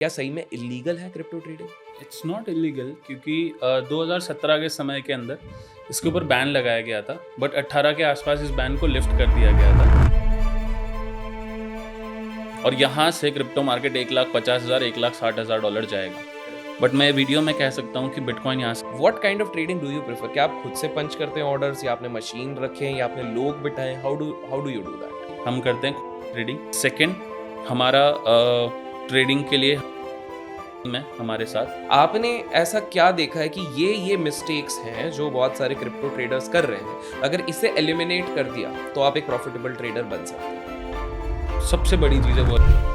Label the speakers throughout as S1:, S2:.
S1: क्या सही में इलीगल है crypto trading?
S2: It's not illegal क्योंकि 2017 के समय के अंदर इसके ऊपर बैन लगाया गया था, बट 18 के आसपास इस बैन को लिफ्ट कर दिया गया था और यहाँ से क्रिप्टो मार्केट 1,50,000 $1,60,000 जाएगा। बट मैं वीडियो में कह सकता हूँ कि बिटकॉइन यहाँ से
S1: what kind of trading do you prefer? क्या आप खुद से पंच करते हैं ऑर्डर्स, या आपने मशीन रखे हैं, या आपने लोग बिठाए? How do you do that?
S2: हम करते हैं ट्रेडिंग। सेकंड, हमारा ट्रेडिंग के लिए में हमारे साथ
S1: आपने ऐसा क्या देखा है कि ये मिस्टेक्स हैं जो बहुत सारे क्रिप्टो ट्रेडर्स कर रहे हैं, अगर इसे एलिमिनेट कर दिया तो आप एक प्रॉफिटेबल ट्रेडर बन सकते हैं?
S2: सबसे बड़ी चीज़ है वो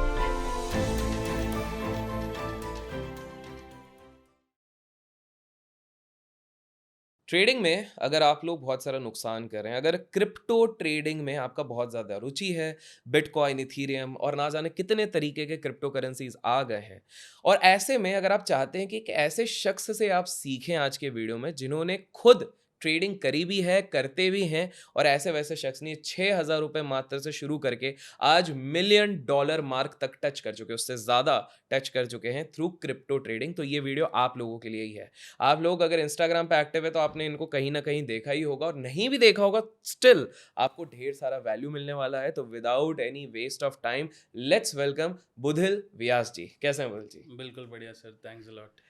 S1: ट्रेडिंग में अगर आप लोग बहुत सारा नुकसान कर रहे हैं, अगर क्रिप्टो ट्रेडिंग में आपका बहुत ज़्यादा रुचि है, बिटकॉइन, इथीरियम और ना जाने कितने तरीके के क्रिप्टो करेंसीज आ गए हैं, और ऐसे में अगर आप चाहते हैं कि एक ऐसे शख्स से आप सीखें आज के वीडियो में जिन्होंने खुद ट्रेडिंग करी भी है, करते भी हैं, और ऐसे वैसे शख्स ने 6,000 रुपये मात्र से शुरू करके आज $1,000,000 मार्क तक टच कर चुके हैं, उससे ज़्यादा टच कर चुके हैं थ्रू क्रिप्टो ट्रेडिंग। तो ये वीडियो आप लोगों के लिए ही है। आप लोग अगर इंस्टाग्राम पे एक्टिव है तो आपने इनको कहीं ना कहीं देखा ही होगा, और नहीं भी देखा होगा स्टिल आपको ढेर सारा वैल्यू मिलने वाला है। तो without any waste of time, let's welcome Budhil Vyas ji. कैसे हैं बुधिल जी?
S2: बिल्कुल बढ़िया सर, थैंक्स अ लॉट।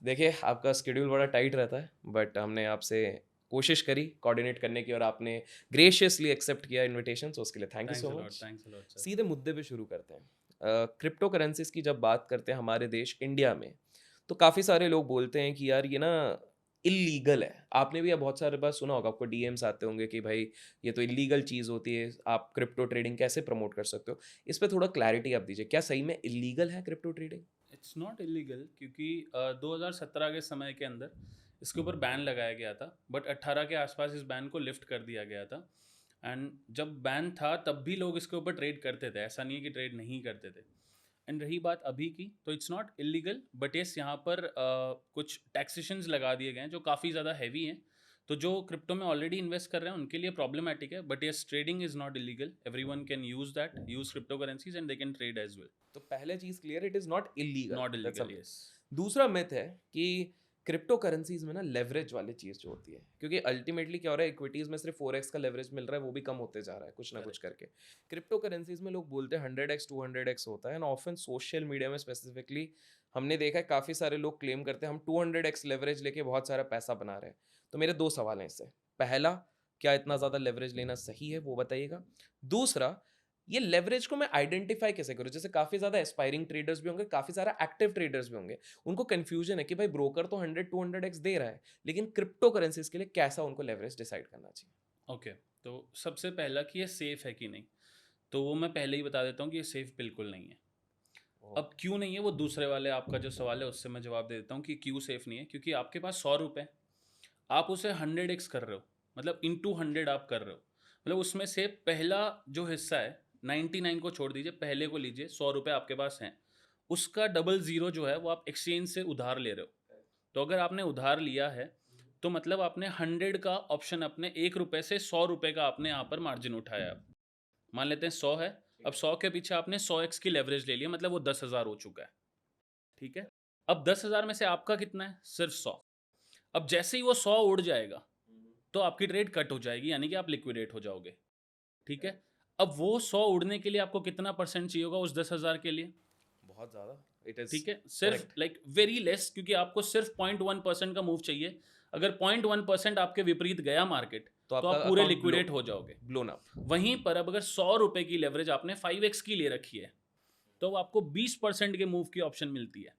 S1: देखिए, आपका स्केड्यूल बड़ा टाइट रहता है, बट हमने आपसे कोशिश करी कोऑर्डिनेट करने की, और आपने ग्रेशियसली एक्सेप्ट किया इनविटेशन, सो उसके लिए thank you
S2: thanks
S1: so
S2: a lot,
S1: much.
S2: Thanks a lot sir.
S1: सीधे मुद्दे पे शुरू करते हैं। क्रिप्टो करेंसीज की जब बात करते हैं हमारे देश इंडिया में, तो काफ़ी सारे लोग बोलते हैं कि यार ये ना इलीगल है। आपने भी बहुत सारे बार सुना होगा, आपको डीएम्स आते होंगे कि भाई ये तो इलीगल चीज़ होती है, आप क्रिप्टो ट्रेडिंग कैसे प्रमोट कर सकते हो? इस पे थोड़ा क्लैरिटी आप दीजिए, क्या सही में इलीगल है crypto trading?
S2: It's not illegal क्योंकि 2017 के समय के अंदर इसके ऊपर बैन लगाया गया था, बट 18 के आसपास इस बैन को लिफ्ट कर दिया गया था। एंड जब बैन था तब भी लोग इसके ऊपर ट्रेड करते थे, ऐसा नहीं है कि ट्रेड नहीं करते थे। एंड रही बात अभी की, तो it's not illegal, but yes यहाँ पर कुछ टैक्सेशंस लगा दिए गए हैं जो काफ़ी ज़्यादा हैवी हैं। तो जो क्रिप्टो में ऑलरेडी इन्वेस्ट कर रहे हैं उनके लिए प्रॉब्लमेटिक है, but yes trading is not illegal. Everyone can use crypto currencies and they can trade as well.
S1: तो पहले चीज़ clear, it is not illegal,
S2: not
S1: that's a
S2: illegal,
S1: myth.
S2: Yes.
S1: दूसरा मिथ है कि क्रिप्टो करेंसीज में ना leverage वाली चीज़ जो होती है, क्योंकि अल्टीमेटली क्या हो रहा है, इक्विटीज़ में सिर्फ 4x का लेवरेज मिल रहा है, वो भी कम होते जा रहा है कुछ ना कुछ
S2: करेक्ट।
S1: करके। क्रिप्टो करेंसीज में लोग बोलते हैं 100x 200x होता है, एंड ऑफन सोशल मीडिया में स्पेसिफिकली हमने देखा है काफ़ी सारे लोग क्लेम करते हैं हम 200x लेवरेज लेके बहुत सारा पैसा बना रहे हैं। तो मेरे दो सवाल हैं इससे। पहला, क्या इतना ज़्यादा लेवरेज लेना सही है, वो बताइएगा। दूसरा, ये लेवरेज को मैं आइडेंटिफाई कैसे करूँ? जैसे काफ़ी ज़्यादा एस्पायरिंग ट्रेडर्स भी होंगे, काफ़ी सारा एक्टिव ट्रेडर्स भी होंगे। उनको कन्फ्यूजन है कि भाई ब्रोकर तो 100-200x दे रहा है, लेकिन क्रिप्टो करेंसीज के लिए कैसा उनको लेवरेज डिसाइड करना चाहिए?
S2: ओके, तो सबसे पहला कि ये सेफ़ है कि नहीं, तो वो मैं पहले ही बता देता हूँ कि ये सेफ़ बिल्कुल नहीं है।
S1: ओह!
S2: अब क्यों नहीं है, वो दूसरे वाले आपका जो सवाल है उससे मैं जवाब दे देता हूँ कि क्यों सेफ़ नहीं है। क्योंकि आपके पास ₹100, आप उसे 100x कर रहे हो, मतलब इंटू 100 आप कर रहे हो। मतलब उसमें से पहला जो हिस्सा है, 99 को छोड़ दीजिए, पहले को लीजिए, ₹100 आपके पास हैं। उसका डबल ज़ीरो जो है वो आप एक्सचेंज से उधार ले रहे हो। तो अगर आपने उधार लिया है, तो मतलब आपने 100 का ऑप्शन, अपने ₹1 से ₹100 का आपने यहाँ पर मार्जिन उठाया। मान लेते हैं 100 है, अब 100 के पीछे आपने 100x की लेवरेज ले लिया, मतलब वो 10,000 हो चुका है। ठीक है? अब 10,000 में से आपका कितना है? सिर्फ 100। अब जैसे ही वो 100 उड़ जाएगा, तो आपकी ट्रेड कट हो जाएगी, यानी कि आप लिक्विडेट हो जाओगे। ठीक है? अब वो 100 उड़ने के लिए आपको कितना परसेंट चाहिए होगा उस 10,000 के लिए?
S1: बहुत ज़्यादा, इट इज़
S2: ठीक है? सिर्फ
S1: करेक्ट।
S2: लाइक वेरी लेस, क्योंकि आपको सिर्फ 0.1% का मूव चाहिए। अगर 0.1% आपके विपरीत गया मार्केट,
S1: तो
S2: तो
S1: आपका
S2: आप पूरे
S1: अकाउंट
S2: लिक्विडेट हो जाओगे।
S1: Blown up.
S2: वहीं पर अब अगर ₹100 की लेवरेज आपने 5x की ले रखी है, तो आपको 20% के मूव की ऑप्शन मिलती है।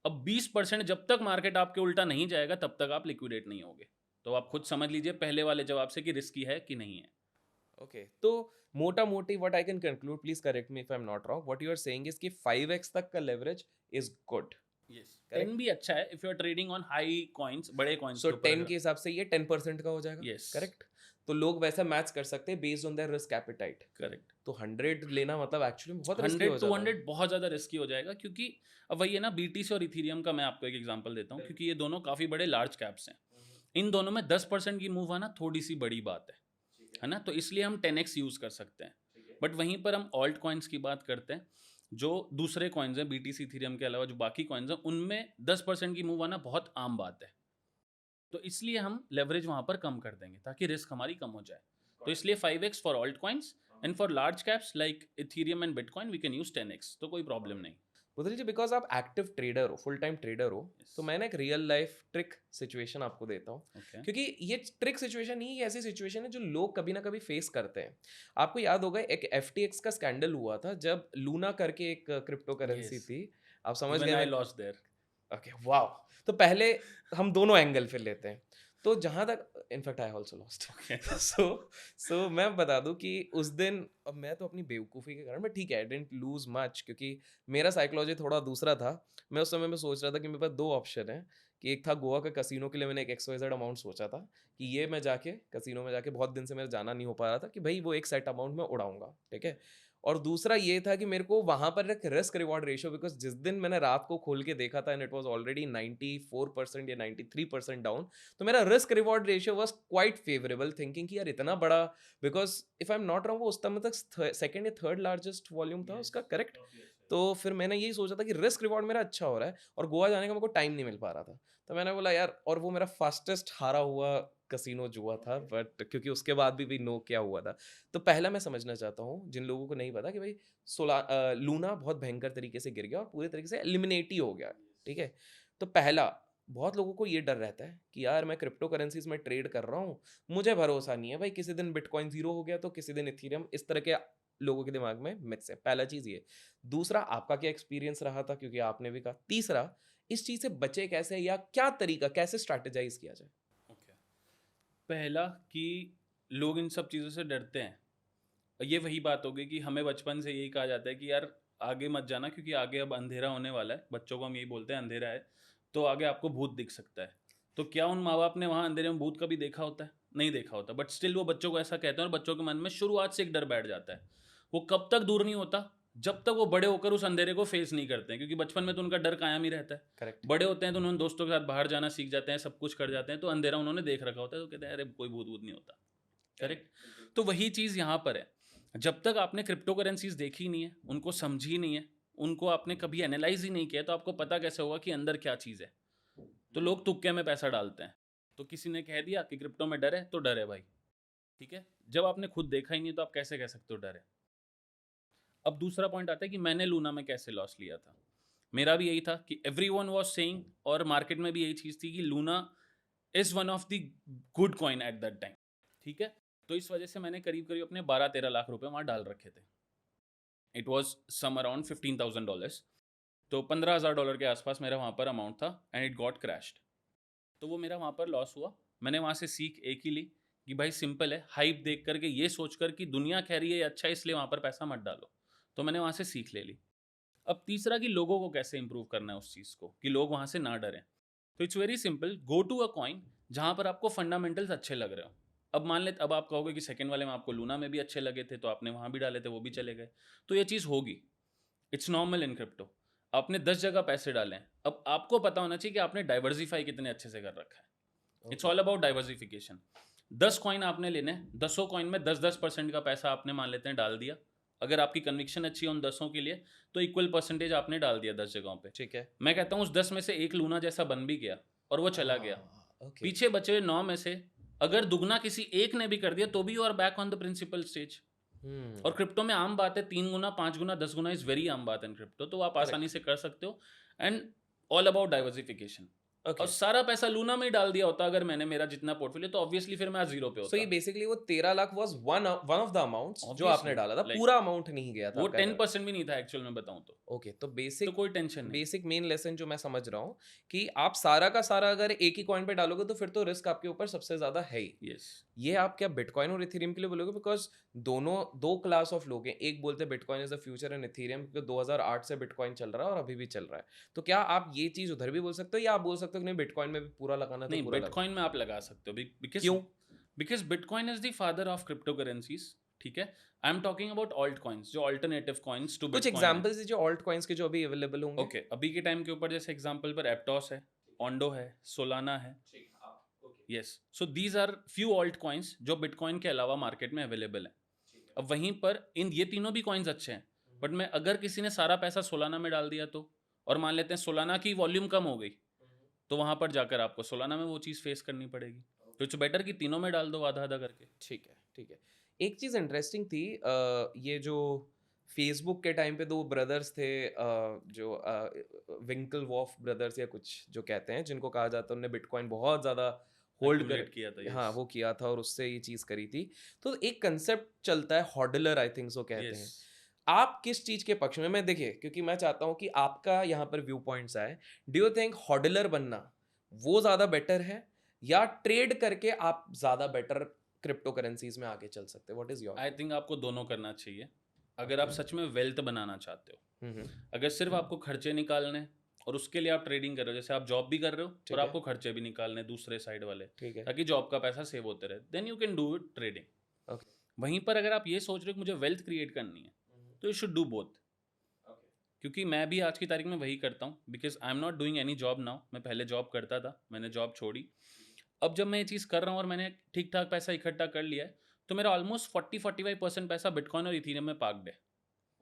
S2: अब 20% जब तक मार्केट आपके उल्टा नहीं जाएगा, तब तक आप लिक्विडेट नहीं होगे। तो आप खुद समझ लीजिए पहले वाले जवाब से कि रिस्की है कि नहीं है।
S1: ओके, तो मोटा मोटी what I can conclude, please correct me if I am not wrong, what you are saying is कि 5x तक का leverage is good.
S2: Yes, 10
S1: correct?
S2: भी अच्छा है if you are trading on high coins, बड़े कॉइन्स
S1: सो
S2: के ऊपर
S1: 10
S2: अगर।
S1: के हिसाब से ये 10% का हो जाएगा।
S2: Yes,
S1: correct? तो लोग वैसा मैच कर सकते हैं based on their risk appetite.
S2: Correct.
S1: तो 100 लेना मतलब एक्चुअली बहुत रिस्की
S2: 100
S1: हो
S2: टू
S1: जाता है।
S2: 100 बहुत ज़्यादा रिस्की हो जाएगा, क्योंकि अब वही है ना, बीटीसी और इथीरियम का मैं आपको एक एग्जांपल देता हूँ, क्योंकि ये दोनों काफ़ी बड़े लार्ज कैप्स हैं। इन दोनों में 10% की मूव आना थोड़ी सी बड़ी बात है ना? तो इसलिए हम 10x यूज़ कर सकते हैं। बट वहीं पर हम ऑल्ट कॉइन्स की बात करते हैं, जो दूसरे कॉइन्स हैं BTC इथेरियम के अलावा जो बाकी कॉइन्स हैं उनमें 10% की मूव आना बहुत आम बात है। तो इसलिए हम लेवरेज वहां पर कम कर देंगे ताकि रिस्क हमारी कम हो जाए। तो इसलिए 5x for alt coins and for large caps like Ethereum and Bitcoin we can use 10x, तो कोई प्रॉब्लम नहीं।
S1: पुतली जी, बिकॉज आप एक्टिव ट्रेडर हो, फुल टाइम ट्रेडर हो, तो मैं ना एक रियल लाइफ ट्रिक सिचुएशन आपको देता हूँ।
S2: ओके।
S1: क्योंकि ये ट्रिक सिचुएशन ही ऐसी सिचुएशन है जो लोग कभी ना कभी फेस करते हैं। आपको याद होगा एक FTX का स्कैंडल हुआ था जब लूना करके एक क्रिप्टो करेंसी
S2: यस,
S1: थी। आप समझ
S2: इवन
S1: गए
S2: आई
S1: मैं।
S2: Lost their.
S1: Okay, wow. तो पहले हम दोनों एंगल फिर लेते हैं। तो जहाँ तक in fact I also lost.
S2: Okay.
S1: So so मैं बता दूं कि उस दिन, अब मैं तो अपनी बेवकूफ़ी के कारण, मैं ठीक है, आई डिडंट लूज़ मच, क्योंकि मेरा साइकोलॉजी थोड़ा दूसरा था। मैं उस समय में सोच रहा था कि मेरे पास 2 ऑप्शन हैं, कि एक था गोवा के कसिनो के लिए मैंने एक XYZ अमाउंट सोचा था, कि ये मैं जाके कसिनो में जाके, बहुत दिन से मेरा जाना नहीं हो पा रहा था, कि भई वो एक सेट अमाउंट मैं उड़ाऊँगा, ठीक है? और दूसरा ये था कि मेरे को वहाँ पर एक रिस्क रिवॉर्ड रेशियो, बिकॉज़ जिस दिन मैंने रात को खोल के देखा था एंड इट वाज़ ऑलरेडी 94% या 93% डाउन, तो मेरा risk reward ratio was quite favourable, thinking कि यार इतना बड़ा, because if I am not wrong वो उस समय तक सेकंड या थर्ड लार्जेस्ट वॉल्यूम था उसका, करेक्ट? तो फिर मैंने यही सोचा था कि रिस्क रिवॉर्ड मेरा अच्छा हो रहा है और गोवा जाने का मेरे को टाइम नहीं मिल पा रहा था। तो मैंने बोला यार, और वो मेरा फास्टेस्ट हारा हुआ कसिनो जुआ था, बट क्योंकि उसके बाद भी नो क्या हुआ था। तो पहला मैं समझना चाहता हूँ जिन लोगों को नहीं पता, कि भाई लूना बहुत भयंकर तरीके से गिर गया और पूरे तरीके से एलिमिनेट ही हो गया, ठीक है? तो पहला, बहुत लोगों को ये डर रहता है कि यार मैं क्रिप्टो करेंसीज में ट्रेड कर रहा हूँ, मुझे भरोसा नहीं है भाई, किसी दिन बिटकॉइन ज़ीरो हो गया तो किसी दिन इथेरियम, इस तरह के लोगों के दिमाग में मिथ्स है। पहला चीज़ ये। दूसरा, आपका क्या एक्सपीरियंस रहा था, क्योंकि आपने भी कहा। तीसरा, इस चीज़ से बचे कैसे, या क्या तरीका, कैसे स्ट्रैटेजाइज़ किया जाए?
S2: ओके। पहला कि लोग इन सब चीज़ों से डरते हैं। ये वही बात हो गई कि हमें बचपन से यही कहा जाता है कि यार आगे मत जाना क्योंकि आगे अब अंधेरा होने वाला है। बच्चों को हम यही बोलते हैं अंधेरा है, तो आगे आपको भूत दिख सकता है। तो क्या उन माँ बाप ने वहाँ अंधेरे में भूत कभी देखा होता है? नहीं देखा होता, बट स्टिल वो बच्चों को ऐसा कहते हैं और बच्चों के मन में शुरुआत से एक डर बैठ जाता है। वो कब तक दूर नहीं होता, जब तक वो बड़े होकर उस अंधेरे को फेस नहीं करते हैं, क्योंकि बचपन में तो उनका डर कायम ही रहता है।
S1: करेक्ट।
S2: बड़े होते हैं तो उन्होंने दोस्तों के साथ बाहर जाना सीख जाते हैं, सब कुछ कर जाते हैं, तो अंधेरा उन्होंने देख रखा होता है, तो कहते हैं अरे कोई भूत वूत नहीं होता। करेक्ट। तो वही चीज़ यहाँ पर है। जब तक आपने क्रिप्टो करेंसीज देखी नहीं है, उनको समझी नहीं है, उनको आपने कभी एनालाइज ही नहीं किया, तो आपको पता कैसे होगा कि अंदर क्या चीज़ है? तो लोग तुक्के में पैसा डालते हैं। तो किसी ने कह दिया कि क्रिप्टो में डर है तो डर है भाई, ठीक है। जब आपने खुद देखा ही नहीं तो आप कैसे कह सकते हो डर है? अब दूसरा पॉइंट आता है कि मैंने लूना में कैसे लॉस लिया था। मेरा भी यही था कि एवरीवन वाज सेइंग, और मार्केट में भी यही चीज़ थी कि Luna is one of the good coin at that time, ठीक है। तो इस वजह से मैंने करीब करीब अपने 12-13 लाख रुपए वहाँ डाल रखे थे। It was some around $15,000। तो $15,000 के आसपास मेरा वहाँ पर अमाउंट था एंड इट गॉट क्रैश्ड। तो वो मेरा वहाँ पर लॉस हुआ। मैंने वहाँ से सीख एक ही ली कि भाई सिंपल है, हाइप देख करके ये सोचकर कि दुनिया कह रही है अच्छा इसलिए वहाँ पर पैसा मत डालो। तो मैंने वहाँ से सीख ले ली। अब तीसरा कि लोगों को कैसे इंप्रूव करना है उस चीज़ को कि लोग वहाँ से ना डरें। तो it's very simple, go to a coin जहाँ पर आपको फंडामेंटल्स अच्छे लग रहे हो। अब मान ले, अब आप कहोगे कि सेकंड वाले में आपको लूना में भी अच्छे लगे थे तो आपने वहाँ भी डाले थे, वो भी चले गए। तो ये चीज़ होगी, इट्स नॉर्मल इन क्रिप्टो। आपने 10 जगह पैसे डाले हैं, अब आपको पता होना चाहिए कि आपने डाइवर्सिफाई कितने अच्छे से कर रखा है। It's
S1: okay.
S2: All about diversification. 10 coin आपने लेने हैं, 10 कॉइन में 10-10% का पैसा आपने मान लेते हैं डाल दिया। अगर आपकी कन्विक्शन अच्छी है उन 10 के लिए तो इक्वल परसेंटेज आपने डाल दिया 10 जगहों पे।
S1: ठीक है।
S2: मैं कहता हूँ उस 10 में से एक लूना जैसा बन भी गया और वो चला गया।
S1: ओके।
S2: पीछे बचे 9 में से अगर दुगना किसी एक ने भी कर दिया तो भी you are back on the principle stage. और
S1: हम्म।
S2: क्रिप्टो में आम बात है, 3 गुना, 5 गुना, 10 गुना इज वेरी आम बात है इन क्रिप्टो, तो आप आसानी
S1: करेक्ट।
S2: से कर सकते हो। And all about diversification. और
S1: ओके।
S2: सारा पैसा लूना में ही डाल दिया होता अगर मैंने, मेरा जितना पोर्टफोलियो, तो ऑब्वियसली फिर मैं आज जीरो पे
S1: सो ये
S2: होता।
S1: बेसिकली वो 13 lakh was one one of the amounts जो आपने
S2: ऑब्वियसली,
S1: डाला था,
S2: लाइक
S1: पूरा अमाउंट नहीं गया था
S2: वो
S1: आपका।
S2: 10% भी नहीं था एक्चुअल में बताऊं तो।
S1: ओके, तो
S2: तो
S1: बेसिक
S2: कोई टेंशन नहीं।
S1: बेसिक मेन लेसन जो मैं समझ रहा हूँ, कि आप सारा का सारा अगर एक ही कॉइन पे डालोगे तो फिर तो रिस्क आपके ऊपर सबसे ज्यादा है ही।
S2: यस।
S1: ये आप क्या बिटकॉइन और इथेरियम के लिए बोलोगे? बिकॉज दोनों दो क्लास ऑफ लोग हैं, एक बोलते हैं bitcoin is the future and Ethereum, क्योंकि 2008 से बिटकॉइन चल रहा है और अभी भी चल रहा है। तो क्या आप ये चीज उधर भी बोल सकते हो, या आप बोल सकते हो कि नहीं, बिटकॉइन में भी पूरा लगाना है तो
S2: नहीं,
S1: पूरा लगा?
S2: बिटकॉइन में आप लगा सकते हो बिकॉज
S1: क्यों?
S2: Because bitcoin is the father of crypto currencies, ठीक है। I am talking about alt coins, जो अल्टरनेटिव कॉइन्स टू
S1: कुछ
S2: बिटकॉइन है।
S1: एग्जांपल्स दीजिए ऑल्ट कॉइन्स के जो अभी अवेलेबल होंगे।
S2: ओके, अभी के टाइम के ऊपर जैसे एग्जांपल पर एप्टॉस है, ओंडो है, सोलाना है। Yes, so these are few alt coins जो बिटकॉइन के अलावा मार्केट में अवेलेबल है। अब वहीं पर इन ये तीनों भी कॉइन्स अच्छे हैं, बट मैं अगर किसी ने सारा पैसा सोलाना में डाल दिया तो, और मान लेते हैं सोलाना की वॉल्यूम कम हो गई, तो वहाँ पर जाकर आपको सोलाना में वो चीज़ फेस करनी पड़ेगी। तो इट्स बेटर कि तीनों में डाल दो आधा-आधा करके।
S1: ठीक है, ठीक है। एक चीज़ इंटरेस्टिंग थी, ये जो फ़ेसबुक के टाइम पे 2 ब्रदर्स थे, जो विंकलवॉफ ब्रदर्स या कुछ जो कहते हैं, जिनको कहा जाता है उन्होंने बिटकॉइन बहुत ज़्यादा होल्ड कर,
S2: एक्यूमुलेट किया था,
S1: हाँ,
S2: यस।
S1: वो किया था और उससे ये चीज़ करी थी। तो एक कांसेप्ट चलता है हॉडलर, आई थिंक सो कहते
S2: यस।
S1: हैं। आप किस चीज़ के पक्ष में? मैं देखिए, क्योंकि मैं चाहता हूँ कि आपका यहाँ पर व्यू पॉइंट्स आए। डू यू थिंक हॉडलर बनना वो ज़्यादा बेटर है, या ट्रेड करके आप ज़्यादा बेटर क्रिप्टो करेंसीज़ में आगे चल सकते हैं? What is your
S2: eye
S1: view?
S2: Think आपको दोनों करना चाहिए, अगर आप
S1: ओके।
S2: सच में वेल्थ बनाना चाहते हो।
S1: हुँ, हुँ।
S2: अगर सिर्फ आपको खर्चे निकालने हैं और उसके लिए आप ट्रेडिंग कर रहे हो, जैसे आप जॉब भी कर रहे हो और
S1: ठीक है,
S2: आपको खर्चे भी निकालने हैं दूसरे साइड वाले,
S1: ठीक है।
S2: ताकि जॉब का पैसा सेव होते रहे, then you can do it trading.
S1: Okay.
S2: वहीं पर अगर आप ये सोच रहे हो कि मुझे वेल्थ क्रिएट करनी है,
S1: हुँ, हुँ।
S2: तो you should do both.
S1: Okay.
S2: क्योंकि मैं भी आज की तारीख में वही करता हूँ, because I am not doing any job now. मैं पहले जॉब करता था, मैंने जॉब छोड़ी। अब जब मैं ये चीज़ कर रहा हूँ और मैंने ठीक ठाक पैसा इकट्ठा कर लिया है, तो मेरा ऑलमोस्ट 40-45% पैसा बिटकॉइन और इथीरियम में पार्क्ड है।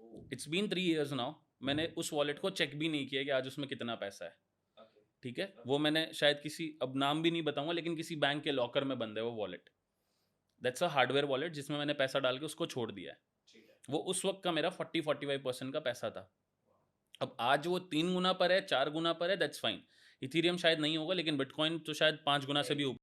S1: Oh!
S2: It's been 3 years now. मैंने उस वॉलेट को चेक भी नहीं किया कि आज उसमें कितना पैसा है।
S1: ओके,
S2: ठीक है,
S1: ओके।
S2: वो मैंने शायद किसी, अब नाम भी नहीं बताऊंगा, लेकिन किसी बैंक के लॉकर में बंद है वो wallet. That's a hardware wallet जिसमें मैंने पैसा डाल के उसको छोड़ दिया है।
S1: ठीक है।
S2: वो उस वक्त का मेरा 40-45% का पैसा था। अब आज वो 3 गुना पर है, 4 गुना पर है, दैट्स फाइन। इथीरियम शायद नहीं होगा, लेकिन बिटकॉइन तो शायद 5 गुना से भी
S1: राइट।
S2: ऊपर।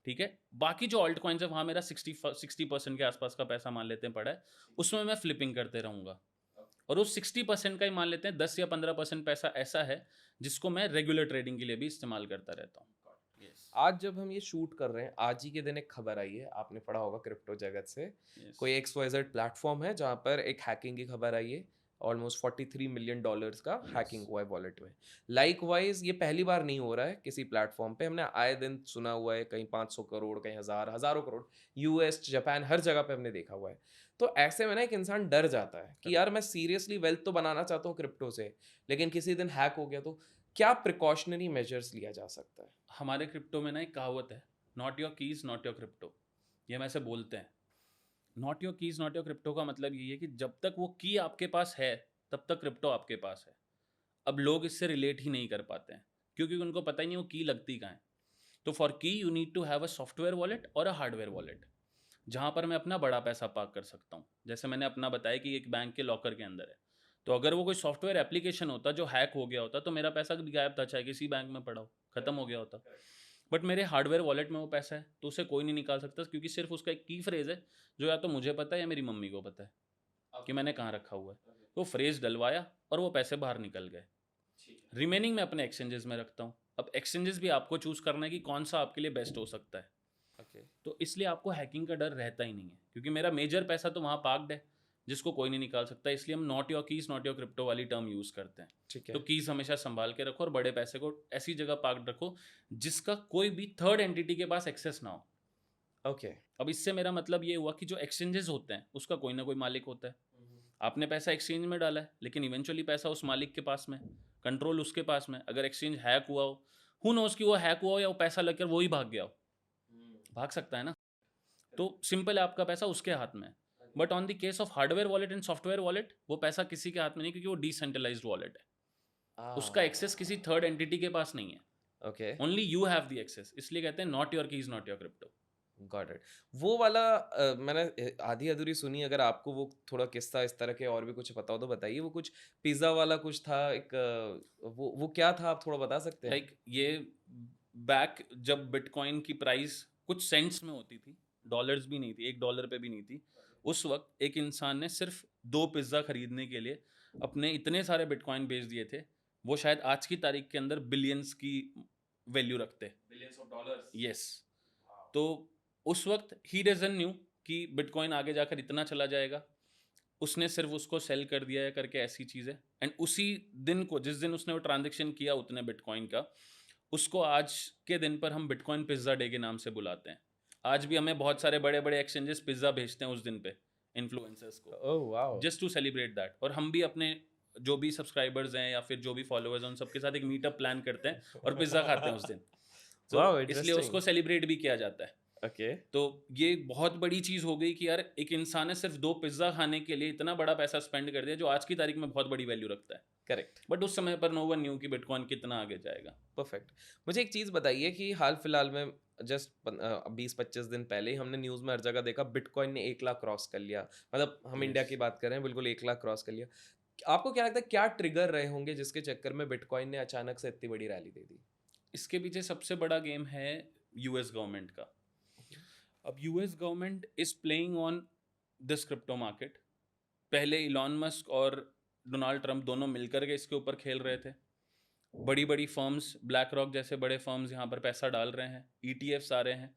S2: ठीक है, बाकी जो ऑल्ट कॉइन्स है वहां मेरा 60% के आसपास का पैसा मान लेते हैं पड़ा है।
S1: ठीक है।
S2: उसमें मैं फ्लिपिंग करते रहूंगा।
S1: ओके।
S2: और उस 60% का ही मान लेते हैं 10 या 15% पैसा ऐसा है जिसको मैं रेगुलर ट्रेडिंग के लिए भी इस्तेमाल करता रहता हूँ। यस।
S1: आज जब हम ये शूट कर रहे हैं, आज ही के दिन एक खबर आई है, आपने पढ़ा होगा क्रिप्टो जगत से।
S2: यस।
S1: कोई XYZ प्लेटफ़ॉर्म है जहाँ पर एक हैकिंग की खबर आई है। ऑलमोस्ट $43 मिलियन का
S2: यस।
S1: हैकिंग हुआ है वॉलेट में। लाइकवाइज़ ये पहली बार नहीं हो रहा है किसी प्लेटफ़ॉर्म पे, हमने आए दिन सुना हुआ है, कहीं 500 करोड़, कहीं हज़ार, हज़ारों करोड़, यूएस, जापान, हर जगह पे हमने देखा हुआ है। तो ऐसे में ना एक इंसान डर जाता है कि यार
S2: करेक्ट।
S1: मैं सीरियसली वेल्थ तो बनाना चाहता हूँ क्रिप्टो से, लेकिन किसी दिन हैक हो गया तो क्या प्रिकॉशनरी मेजर्स लिया जा सकता है?
S2: हमारे क्रिप्टो में ना एक कहावत है, not your keys not your crypto. ये हम ऐसे बोलते हैं, not your keys not your crypto का मतलब ये है कि जब तक वो की आपके पास है, तब तक क्रिप्टो आपके पास है। अब लोग इससे रिलेट ही नहीं कर पाते हैं, क्योंकि उनको पता ही नहीं वो की लगती कहाँ है। तो फॉर की you need to have a software wallet और अ हार्डवेयर वॉलेट, जहाँ पर मैं अपना बड़ा पैसा पार्क कर सकता हूँ। जैसे मैंने अपना बताया कि एक बैंक के लॉकर के अंदर है, तो अगर वो कोई सॉफ्टवेयर एप्लीकेशन होता जो हैक हो गया होता, तो मेरा पैसा भी गायब था, चाहे किसी बैंक में पड़ा हो, खत्म हो गया होता। बट मेरे हार्डवेयर वॉलेट में वो पैसा है, तो उसे कोई नहीं निकाल सकता, क्योंकि सिर्फ उसका एक की फ्रेज है, जो या तो मुझे पता है या मेरी मम्मी को पता है कि मैंने कहाँ रखा हुआ है। वो फ्रेज डलवाया और वो पैसे बाहर निकल गए। रिमेनिंग मैं अपने एक्सचेंजेस में रखता हूँ। अब एक्सचेंजेस भी आपको चूज करना है कि कौन सा आपके लिए बेस्ट हो सकता है।
S1: ओके,
S2: तो इसलिए आपको हैकिंग का डर रहता ही नहीं है, क्योंकि मेरा मेजर पैसा तो वहाँ पार्क्ड है, जिसको कोई नहीं निकाल सकता। इसलिए हम not your keys not your crypto वाली टर्म यूज़ करते हैं।
S1: ठीक
S2: तो
S1: है।
S2: कीज हमेशा संभाल के रखो और बड़े पैसे को ऐसी जगह पार्क्ड रखो जिसका कोई भी थर्ड एंटिटी के पास एक्सेस ना हो।
S1: ओके।
S2: अब इससे मेरा मतलब ये हुआ कि जो एक्सचेंजेस होते हैं उसका कोई ना कोई मालिक होता है। आपने पैसा एक्सचेंज में डाला है, लेकिन इवेंचुअली पैसा उस मालिक के पास में, कंट्रोल उसके पास में। अगर एक्सचेंज हैक हुआ हो, हु नोस कि वो हैक हुआ हो या वो पैसा लगकर वो ही भाग गया हो, भाग सकता है ना। तो सिंपल है, आपका पैसा उसके हाथ में है। But on the case of hardware wallet and software wallet, वो पैसा किसी के हाथ में नहीं, क्योंकि वो डिसेंट्रलाइज्ड वॉलेट है। उसका एक्सेस किसी थर्ड एंटिटी के पास नहीं है।
S1: Okay,
S2: only you have the access. इसलिए कहते हैं not your keys not your crypto.
S1: Got it. वो वाला मैंने आधी अधूरी सुनी, अगर आपको वो थोड़ा किस्सा इस तरह के और भी कुछ पता हो तो बताइए। वो कुछ पिज़्ज़ा वाला कुछ था एक, वो क्या था, आप थोड़ा बता सकते हैं?
S2: लाइक ये बैक जब बिटकॉइन की प्राइस कुछ सेंट्स में होती थी, डॉलर्स भी नहीं थी, $1 पे भी नहीं थी, उस वक्त एक इंसान ने सिर्फ 2 पिज्ज़ा खरीदने के लिए अपने इतने सारे बिटकॉइन बेच दिए थे। वो शायद आज की तारीख के अंदर बिलियंस की वैल्यू रखते।
S1: Billions of dollars.
S2: यस। तो उस वक्त ही डजंट न्यू कि बिटकॉइन आगे जाकर इतना चला जाएगा। उसने सिर्फ उसको सेल कर दिया है करके ऐसी चीज़ है। एंड उसी दिन को, जिस दिन उसने वो ट्रांजेक्शन किया उतने बिटकॉइन का, उसको आज के दिन पर हम बिटकॉइन पिज्ज़ा डे के नाम से बुलाते हैं। आज भी हमें बहुत सारे बड़े बड़े एक्सचेंजेस पिज्ज़ा भेजते हैं उस दिन पे, इन्फ्लुएंसर्स को,
S1: oh wow!
S2: Just to celebrate that. और हम भी अपने जो भी सब्सक्राइबर्स हैं या फिर जो भी फॉलोअर्स हैं, उन सबके साथ एक मीटअप प्लान करते हैं और पिज्ज़ा खाते हैं उस दिन। तो
S1: वाओ,
S2: इसलिए
S1: इंटरेस्टिंग।
S2: उसको सेलिब्रेट भी किया जाता है।
S1: ओके।
S2: तो ये एक बहुत बड़ी चीज हो गई कि यार एक इंसान ने सिर्फ 2 पिज्जा खाने के लिए इतना बड़ा पैसा स्पेंड कर दिया, जो आज की तारीख में बहुत बड़ी वैल्यू रखता है।
S1: करेक्ट।
S2: बट उस समय पर नो वन न्यू कि बिटकॉइन कितना आगे जाएगा।
S1: परफेक्ट। मुझे एक चीज़ बताइए कि हाल फिलहाल में जस्ट 20-25 दिन पहले ही हमने न्यूज़ में हर जगह देखा बिटकॉइन ने 1 लाख क्रॉस कर लिया। मतलब हम इंडिया
S2: यस।
S1: की बात कर रहे हैं, बिल्कुल 1 लाख क्रॉस कर लिया। आपको क्या लगता है क्या ट्रिगर रहे होंगे जिसके चक्कर में बिटकॉइन ने अचानक से इतनी बड़ी रैली दे दी?
S2: इसके पीछे सबसे बड़ा गेम है यूएस गवर्नमेंट का। अब US government is playing on this crypto market. पहले इलॉन मस्क और डोनाल्ड ट्रंप दोनों मिलकर के इसके ऊपर खेल रहे थे। बड़ी बड़ी फर्म्स, ब्लैक रॉक जैसे बड़े फर्म्स यहाँ पर पैसा डाल रहे हैं, ईटीएफ्स आ रहे हैं।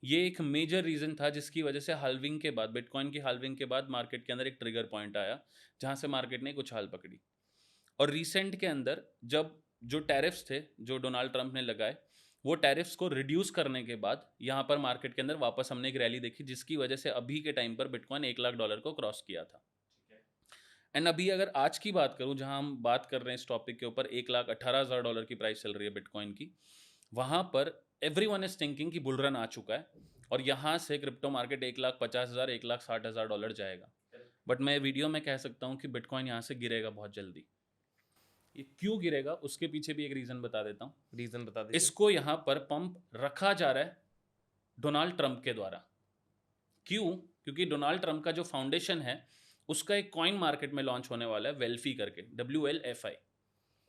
S2: ये एक मेजर रीज़न था जिसकी वजह से हाल्विंग के बाद, बिटकॉइन की हाल्विंग के बाद मार्केट के अंदर एक ट्रिगर पॉइंट आया, जहाँ से मार्केट ने एक उछाल पकड़ी। और रिसेंट के अंदर जब जो टैरिफ्स थे जो डोनाल्ड ट्रंप ने लगाए, वो टैरिफ्स को रिड्यूस करने के बाद यहाँ पर मार्केट के अंदर वापस हमने एक रैली देखी, जिसकी वजह से अभी के टाइम पर बिटकॉइन $1 लाख को क्रॉस किया था। एंड अभी अगर आज की बात करूं, जहां हम बात कर रहे हैं इस टॉपिक के ऊपर, $1,18,000 की प्राइस चल रही है बिटकॉइन की, वहां पर एवरीवन इज थिंकिंग कि बुल रन आ चुका है और यहां से क्रिप्टो मार्केट $1,50,000 $1,60,000 जाएगा। बट मैं वीडियो में कह सकता हूं कि बिटकॉइन यहां से गिरेगा बहुत जल्दी। ये क्यों गिरेगा उसके पीछे भी एक रीजन बता देता हूँ।
S1: रीज़न बता दीजिए।
S2: इसको यहाँ पर पंप रखा जा रहा है डोनाल्ड ट्रंप के द्वारा। क्यों? क्योंकि डोनाल्ड ट्रंप का जो फाउंडेशन है, उसका एक कॉइन मार्केट में लॉन्च होने वाला है, वेल्फी करके, WLFI।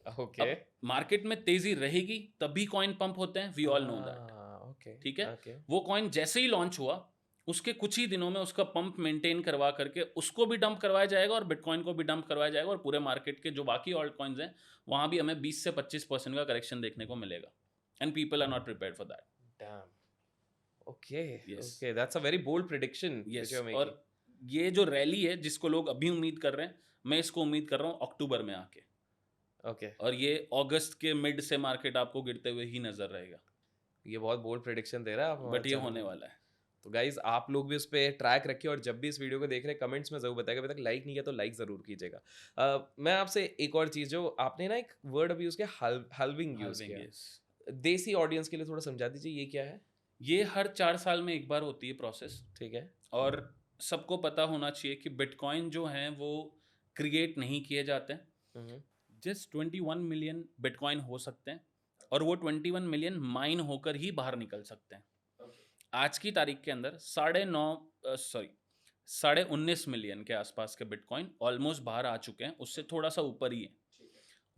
S1: ओके।
S2: अब मार्केट में तेजी रहेगी तभी कॉइन पंप होते हैं, we all know that.
S1: Okay,
S2: ठीक है।
S1: ओके।
S2: वो कॉइन जैसे ही लॉन्च हुआ, उसके कुछ ही दिनों में उसका पंप मेंटेन करवा करके उसको भी डंप करवाया जाएगा और बिटकॉइन को भी डंप करवाया जाएगा, और पूरे मार्केट के जो बाकी ऑल्ट कॉइन्स हैं वहां भी हमें 20 से 25% का करेक्शन देखने को मिलेगा। And people are not prepared for that.
S1: Damn! Okay,
S2: yes.
S1: Okay, that's a very bold prediction which
S2: yes.
S1: You are
S2: और
S1: मेकिंग।
S2: ये जो रैली है जिसको लोग अभी उम्मीद कर रहे हैं, मैं इसको उम्मीद कर रहा हूँ अक्टूबर में आके।
S1: ओके,
S2: और ये अगस्त के मिड से मार्केट आपको गिरते हुए ही नजर रहेगा।
S1: ये बहुत बोल्ड प्रेडिक्शन दे रहा है आप हमारे
S2: बट ये
S1: चैनल
S2: होने
S1: में।
S2: वाला है।
S1: तो गाइज़ आप लोग भी उस पे ट्रैक रखिए और जब भी इस वीडियो को देख रहे हैं कमेंट्स में ज़रूर बताइएगा। अभी तक लाइक नहीं किया तो लाइक ज़रूर कीजिएगा। मैं आपसे एक और चीज़, जो आपने ना एक वर्ड अभी यूज़ किया, हाल्विंग यूज़
S2: हाल्विंग,
S1: किया।
S2: यस।
S1: देसी ऑडियंस के लिए थोड़ा समझा दीजिए ये क्या है?
S2: ये हर 4 साल में एक बार होती है प्रोसेस।
S1: ठीक है।
S2: और सबको पता होना चाहिए कि बिटकॉइन जो हैं वो क्रिएट नहीं किए जाते हैं।
S1: हुँ, हुँ।
S2: जस्ट 21 मिलियन बिटकॉइन हो सकते हैं, और वो 21 मिलियन माइन होकर ही बाहर निकल सकते हैं। आज की तारीख के अंदर 19.5 मिलियन के आसपास के बिटकॉइन ऑलमोस्ट बाहर आ चुके हैं, उससे थोड़ा सा ऊपर ही है।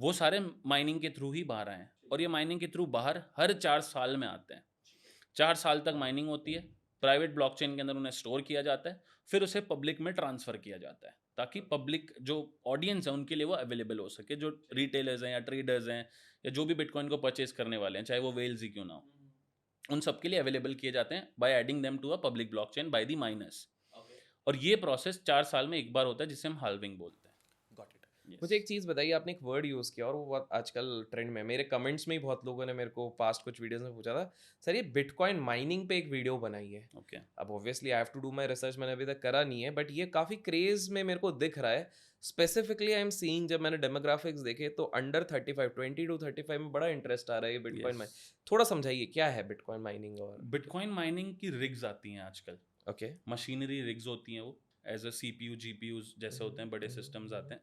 S2: वो सारे माइनिंग के थ्रू ही बाहर आए हैं, और ये माइनिंग के थ्रू बाहर हर 4 साल में आते हैं। 4 साल तक माइनिंग होती है, प्राइवेट ब्लॉकचेन के अंदर उन्हें स्टोर किया जाता है, फिर उसे पब्लिक में ट्रांसफ़र किया जाता है, ताकि पब्लिक जो ऑडियंस है उनके लिए वो अवेलेबल हो सके, जो रिटेलर्स हैं या ट्रेडर्स हैं या जो भी बिटकॉइन को परचेज करने वाले हैं, चाहे वो वेल्स ही क्यों ना हो, उन सबके लिए अवेलेबल किए जाते हैं by adding them to a public blockchain by the miners. और ये प्रोसेस 4 साल में एक बार होता है, जिसे हम हाल्विंग बोलते हैं।
S1: Got it.
S2: यस।
S1: मुझे एक चीज़ बताइए, आपने एक वर्ड यूज़ किया और वो बहुत आजकल ट्रेंड में है। मेरे कमेंट्स में ही बहुत लोगों ने मेरे को पास्ट कुछ वीडियोज़ में पूछा था, सर ये बिटकॉइन माइनिंग पे एक वीडियो बनाइए।
S2: ओके।
S1: अब obviously I have to do my research, मैंने अभी तक करा नहीं है, बट ये काफ़ी क्रेज़ में मेरे को दिख रहा है। स्पेसिफिकली आई एम सीइंग, जब मैंने डेमोग्राफिक्स देखे तो अंडर 35, 20 टू 35 में बड़ा इंटरेस्ट आ रहा है ये बिटकॉइन
S2: यस।
S1: में। थोड़ा समझाइए क्या है बिटकॉइन माइनिंग और
S2: बिटकॉइन माइनिंग की रिग्स आती हैं आजकल,
S1: ओके।
S2: मशीनरी रिग्स होती हैं, वो एज अ CPU GPUs जैसे होते हैं, बड़े सिस्टम्स आते हैं।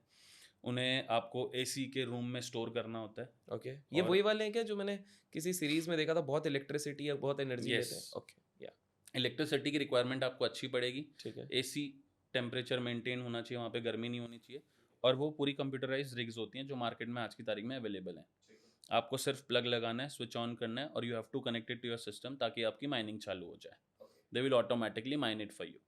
S2: उन्हें आपको AC के रूम में स्टोर करना होता है।
S1: ओके, ये
S2: और
S1: वही वाले हैं क्या जो मैंने किसी सीरीज़ में देखा था, बहुत इलेक्ट्रिसिटी या बहुत एनर्जी
S2: यस,
S1: लेते हैं? ओके, या
S2: इलेक्ट्रिसिटी की रिक्वायरमेंट आपको अच्छी पड़ेगी।
S1: ठीक है।
S2: AC टेम्परेचर मेंटेन होना चाहिए, वहाँ पे गर्मी नहीं होनी चाहिए। और वो पूरी कंप्यूटराइज्ड रिग्स होती हैं जो मार्केट में आज की तारीख में अवेलेबल हैं। आपको सिर्फ प्लग लगाना है, स्विच ऑन करना है, और you have to connect it to your system ताकि आपकी माइनिंग चालू हो जाए। They will automatically mine it for you.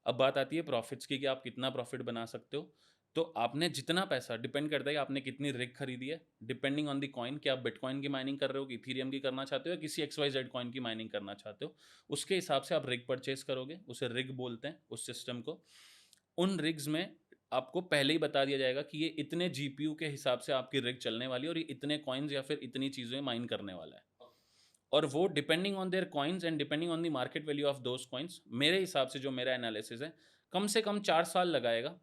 S2: अब बात आती है प्रॉफिट्स की कि आप कितना प्रॉफिट बना सकते हो। तो आपने जितना पैसा, डिपेंड करता है कि आपने कितनी रिग खरीदी है, डिपेंडिंग ऑन द कॉइन, कि आप बिटकॉइन की माइनिंग कर रहे हो कि इथीरियम की करना चाहते हो या किसी XYZ कॉइन की माइनिंग करना चाहते हो, उसके हिसाब से आप रिग परचेज करोगे। उसे रिग बोलते हैं उस सिस्टम को। उन रिग्स में आपको पहले ही बता दिया जाएगा कि ये इतने GPU के हिसाब से आपकी रिग चलने वाली है, और ये इतने कॉइन्स या फिर इतनी चीज़ें माइन करने वाला है। और वो depending on their coins and depending on the market value of those coins, मेरे हिसाब से जो मेरा एनालिसिस है, कम से कम 4 साल लगाएगा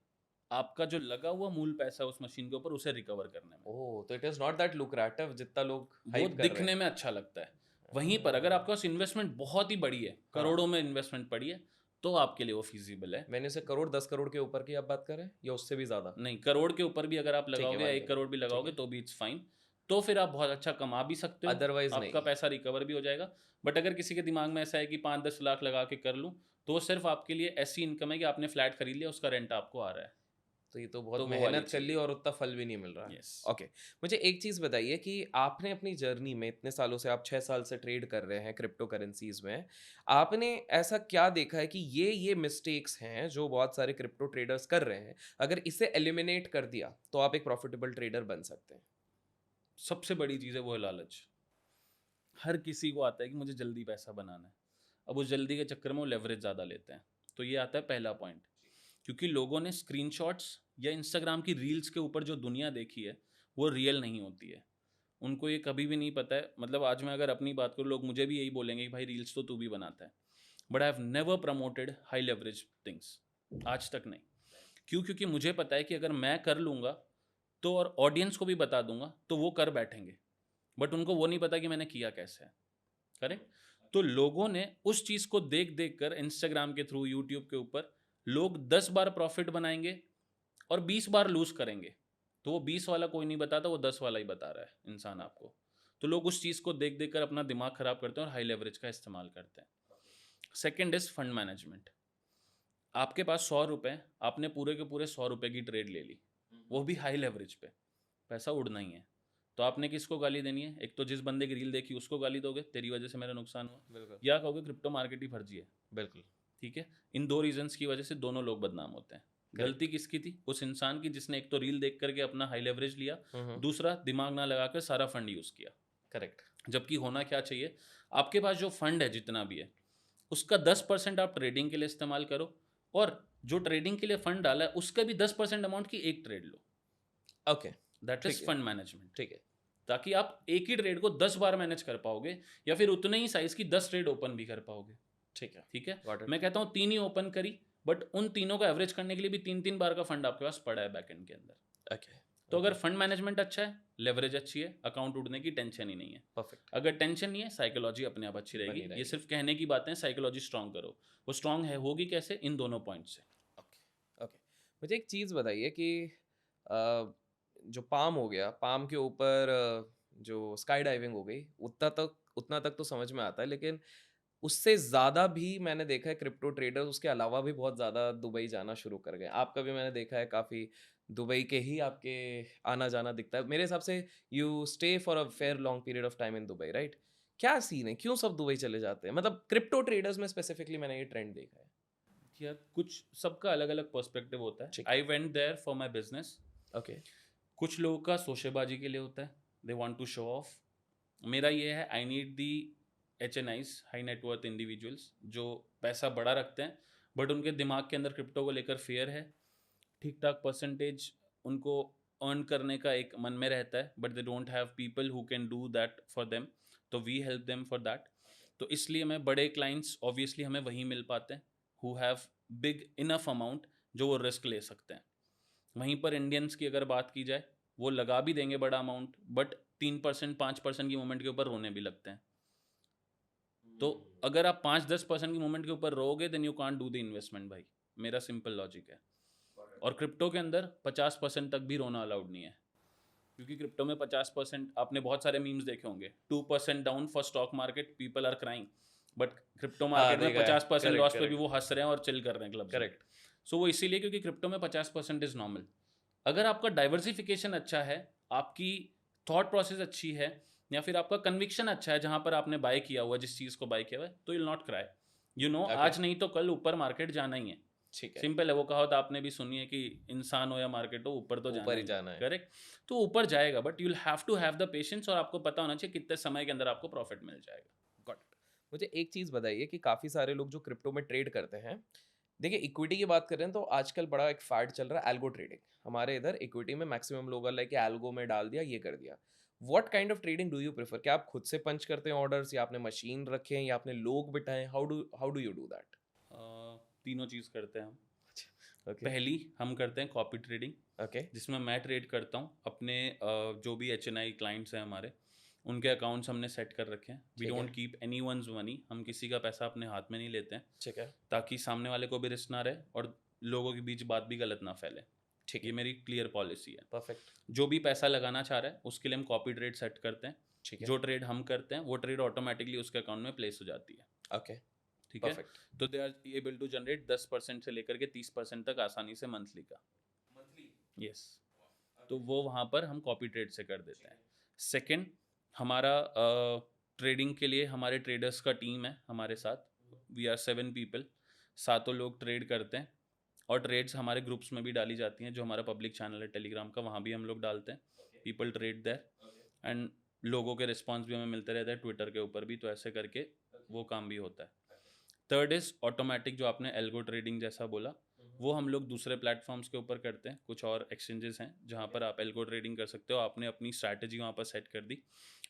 S2: आपका जो लगा हुआ मूल पैसा है उस मशीन के ऊपर, उसे रिकवर करने में।
S1: ओह! तो it is not that lucrative जितना लोग
S2: वो
S1: हाइप कर रहे हैं।
S2: दिखने में अच्छा लगता है, वहीं पर अगर आपके पास इन्वेस्टमेंट बहुत ही बड़ी है,
S1: हाँ।
S2: करोड़ों में इन्वेस्टमेंट पड़ी है, तो आपके लिए वो फीजिबल है।
S1: मैंने से करोड़ 10 करोड़ के ऊपर की आप बात कर रहे हैं या उससे भी ज़्यादा?
S2: नहीं, करोड़ के ऊपर भी अगर आप
S1: ठीक है,
S2: लगाओगे या
S1: 1
S2: 1 करोड़ भी
S1: करोड़, ठीक
S2: लगाओगे
S1: है।
S2: तो भी इट्स फाइन। तो फिर आप बहुत अच्छा कमा भी सकते हो,
S1: अदरवाइज़
S2: आपका
S1: नहीं।
S2: पैसा रिकवर भी हो जाएगा। बट अगर किसी के दिमाग में ऐसा है कि 5-10 लाख लगा के कर लूँ, तो वो सिर्फ आपके लिए ऐसी इनकम है कि आपने फ्लैट खरीद लिया, उसका रेंट आपको आ रहा है।
S1: तो ये तो बहुत
S2: तो वो वाली
S1: मेहनत कर
S2: चीज़
S1: ली
S2: है।
S1: और उतना फल भी नहीं मिल रहा है।
S2: यस।
S1: ओके, मुझे एक चीज़ बताइए कि आपने अपनी जर्नी में इतने सालों से आप 6 साल से ट्रेड कर रहे हैं क्रिप्टो करेंसीज़ में, आपने ऐसा क्या देखा है कि ये मिस्टेक्स हैं जो बहुत सारे क्रिप्टो ट्रेडर्स कर रहे हैं, अगर इसे एलिमिनेट कर दिया, तो आप एक प्रॉफिटेबल ट्रेडर बन सकते हैं?
S2: सबसे बड़ी चीज़ है वो है लालच। हर किसी को आता है कि मुझे जल्दी पैसा बनाना है। अब उस जल्दी के चक्कर में वो लेवरेज ज़्यादा लेते हैं। तो ये आता है पहला पॉइंट। क्योंकि लोगों ने स्क्रीनशॉट्स या इंस्टाग्राम की रील्स के ऊपर जो दुनिया देखी है, वो रियल नहीं होती है। उनको ये कभी भी नहीं पता है, मतलब आज मैं अगर अपनी बात करूँ, लोग मुझे भी यही बोलेंगे कि भाई रील्स तो तू भी बनाता है। But I have never promoted high leverage things, आज तक नहीं। क्यों? क्योंकि मुझे पता है कि अगर मैं कर लूँगा तो और ऑडियंस को भी बता दूंगा तो वो कर बैठेंगे, बट उनको वो नहीं पता कि मैंने किया कैसे है। करेक्ट। तो लोगों ने उस चीज को देख देख कर इंस्टाग्राम के थ्रू, यूट्यूब के ऊपर लोग 10 बार प्रॉफिट बनाएंगे और 20 बार लूज करेंगे। तो वो 20 वाला कोई नहीं बताता, वो 10 वाला ही बता रहा है इंसान आपको। तो लोग उस चीज को देख देख कर अपना दिमाग खराब करते हैं और हाई लेवरेज का इस्तेमाल करते हैं। Second is fund management. आपके पास 100 रुपए, आपने पूरे के पूरे 100 रुपए की ट्रेड ले ली, वो भी हाई लेवरेज पे, पैसा उड़ना ही है। तो आपने किसको गाली देनी है? एक तो जिस बंदे की रील देखी उसको गाली दोगे, तेरी वजह से मेरा नुकसान हुआ,
S1: बिल्कुल,
S2: या कहोगे क्रिप्टो मार्केट ही फर्जी है।
S1: बिल्कुल,
S2: ठीक है। इन दो रीजंस की वजह से दोनों लोग बदनाम होते हैं। गलती
S1: करेक्ट।
S2: किसकी थी? उस इंसान की जिसने एक तो रील देख करके अपना हाई लेवरेज लिया,
S1: हुँ, हुँ,
S2: दूसरा दिमाग ना लगाकर सारा फंड यूज किया।
S1: करेक्ट,
S2: जबकि होना क्या चाहिए, आपके पास जो फंड है जितना भी है, उसका 10% आप ट्रेडिंग के लिए इस्तेमाल करो, और जो ट्रेडिंग के लिए फंड डाला है उसका भी 10% अमाउंट की एक ट्रेड लो।
S1: ओके,
S2: दैट
S1: ठीक
S2: इज
S1: है,
S2: फंड मैनेजमेंट।
S1: ठीक है,
S2: ताकि आप एक ही ट्रेड को 10 बार मैनेज कर पाओगे, या फिर उतने ही साइज की 10 ट्रेड ओपन भी कर पाओगे।
S1: ठीक है,
S2: ठीक है।
S1: गॉट इट,
S2: मैं कहता हूँ 3 ही ओपन करी, बट उन तीनों को एवरेज करने के लिए भी 3-3 बार का फंड आपके पास पड़ा है बैकएंड के अंदर।
S1: ओके,
S2: तो
S1: ओके,
S2: अगर फंड मैनेजमेंट अच्छा है, लेवरेज अच्छी है, अकाउंट उड़ने की टेंशन ही नहीं है।
S1: परफेक्ट,
S2: अगर टेंशन नहीं है, साइकोलॉजी अपने आप अच्छी रहेगी।
S1: बनी
S2: ये
S1: रहेगी।
S2: सिर्फ कहने की बातें हैं, साइकोलॉजी स्ट्रांग करो। वो स्ट्रांग है होगी कैसे? इन दोनों पॉइंट से।
S1: Okay, okay. मुझे एक चीज़ बताइए कि जो पाम हो गया, पाम के ऊपर जो स्काई डाइविंग हो गई, उतना तक तो समझ में आता है, लेकिन उससे ज़्यादा भी मैंने देखा है क्रिप्टो ट्रेडर्स उसके अलावा भी बहुत ज़्यादा दुबई जाना शुरू कर गए। आपका भी मैंने देखा है काफ़ी दुबई के ही आपके आना-जाना दिखता है। मेरे हिसाब से you stay for a fair long period of time in Dubai, right? क्या सीन है? क्यों सब दुबई चले जाते हैं? मतलब क्रिप्टो ट्रेडर्स में स्पेसिफिकली मैंने ये ट्रेंड देखा है।
S2: यार कुछ सबका अलग अलग पर्सपेक्टिव होता है।
S1: ठीक है,
S2: I went there for my business.
S1: Okay,
S2: कुछ लोगों का शोशेबाजी के लिए होता है, they want to show off. मेरा ये है, I need the HNIs, high net worth individuals, जो पैसा बड़ा रखते हैं बट उनके दिमाग के अंदर क्रिप्टो को लेकर फेयर है। ठीक ठाक परसेंटेज उनको अर्न करने का एक मन में रहता है, but they don't have people who can do that for them. तो we help them for that. तो इसलिए मैं बड़े क्लाइंट्स ऑब्वियसली हमें वहीं मिल पाते हैं who have big enough amount जो वो रिस्क ले सकते हैं। वहीं पर इंडियंस की अगर बात की जाए, वो लगा भी देंगे बड़ा अमाउंट, बट 3% 5% की मूवमेंट के ऊपर रोने भी लगते हैं। तो अगर आप 5-10% की मूवमेंट के ऊपर रोगे, then you can't do the investment भाई। मेरा सिंपल लॉजिक है। और क्रिप्टो के अंदर 50% तक भी रोना अलाउड नहीं है, क्योंकि क्रिप्टो में 50%, आपने बहुत सारे मीम्स देखे होंगे, 2% down for stock market, people are crying. But crypto
S1: हाँ,
S2: मार्केट में
S1: देखा है।
S2: 50%
S1: करेक्ट,
S2: लॉस पे भी
S1: करेक्ट,
S2: वो हंस रहे हैं और चिल कर रहे हैं क्लब्स में।
S1: करेक्ट।
S2: सो वो इसीलिए क्योंकि क्रिप्टो में 50% इज नॉर्मल। अगर आपका डाइवर्सिफिकेशन अच्छा है, आपकी थॉट प्रोसेस अच्छी है, या फिर आपका कन्विक्शन अच्छा है जहां पर आपने बाय किया हुआ, जिस चीज़ को बाय किया हुआ है, तो you will not cry. You know,
S1: okay,
S2: आज नहीं तो कल ऊपर मार्केट जाना ही है।
S1: ठीक है।
S2: सिंपल है, वो कहावत आपने भी सुनी है कि इंसान हो या मार्केट हो, ऊपर तो जाना
S1: ऊपर ही
S2: ही है।
S1: जाना है।
S2: करेक्ट। तो ऊपर जाएगा, but you will have to have the patience, और आपको पता होना चाहिए कितने समय के अंदर आपको प्रॉफिट मिल जाएगा।
S1: Got it. मुझे एक चीज़ बताइए कि काफ़ी सारे लोग जो क्रिप्टो में ट्रेड करते हैं, देखिए इक्विटी की बात करें तो आजकल बड़ा एक फैड चल रहा है एल्गो ट्रेडिंग। हमारे इधर इक्विटी में मैक्सिमम लोग लाइक एल्गो में डाल दिया, ये कर दिया। What kind of trading do you prefer? क्या आप खुद से पंच करते हैं ऑर्डर्स, या आपने मशीन रखे हैं, या आपने लोग बिठाए हैं? How do you do that?
S2: तीनों चीज़ करते हैं हम।
S1: ओके,
S2: पहली हम करते हैं कॉपी ट्रेडिंग,
S1: ओके,
S2: जिसमें मैं ट्रेड करता हूँ अपने जो भी HNI क्लाइंट्स हैं हमारे, उनके अकाउंट्स हमने सेट कर रखे हैं. वी
S1: ठीक है.
S2: Don't keep anyone's money. हम किसी का पैसा अपने हाथ में नहीं लेते हैं,
S1: ठीक है.
S2: ताकि सामने वाले को भी रिस्क ना रहे और लोगों के बीच बात भी गलत ना फैले.
S1: ठीक
S2: ये
S1: है.
S2: मेरी क्लियर पॉलिसी है.
S1: परफेक्ट.
S2: जो भी पैसा लगाना चाह रहा है उसके लिए हम कॉपी ट्रेड सेट करते हैं.
S1: ठीक है.
S2: जो ट्रेड हम करते हैं वो ट्रेड ऑटोमेटिकली उसके अकाउंट में प्लेस हो जाती है.
S1: ओके.
S2: ठीक है.
S1: परफेक्ट.
S2: तो they are able to generate 10% से लेकर के 30% तक आसानी से मंथली का. यस. तो वो वहाँ पर हम कॉपी ट्रेड से कर देते हैं. सेकंड, हमारा ट्रेडिंग के लिए हमारे ट्रेडर्स का टीम है हमारे साथ. We are 7 people. सातों लोग ट्रेड करते हैं और ट्रेड्स हमारे ग्रुप्स में भी डाली जाती हैं. जो हमारा पब्लिक चैनल है टेलीग्राम का, वहाँ भी हम लोग डालते हैं. पीपल ट्रेड देयर एंड लोगों के रिस्पॉन्स भी हमें मिलते रहते हैं ट्विटर के ऊपर भी. तो ऐसे करके वो काम भी होता है. थर्ड इज ऑटोमेटिक, जो आपने एल्गो ट्रेडिंग जैसा बोला, वो हम लोग दूसरे प्लेटफॉर्म्स के ऊपर करते हैं. कुछ और एक्सचेंजेस हैं जहाँ पर आप एल्गो ट्रेडिंग कर सकते हो. आपने अपनी स्ट्रैटेजी वहाँ पर सेट कर दी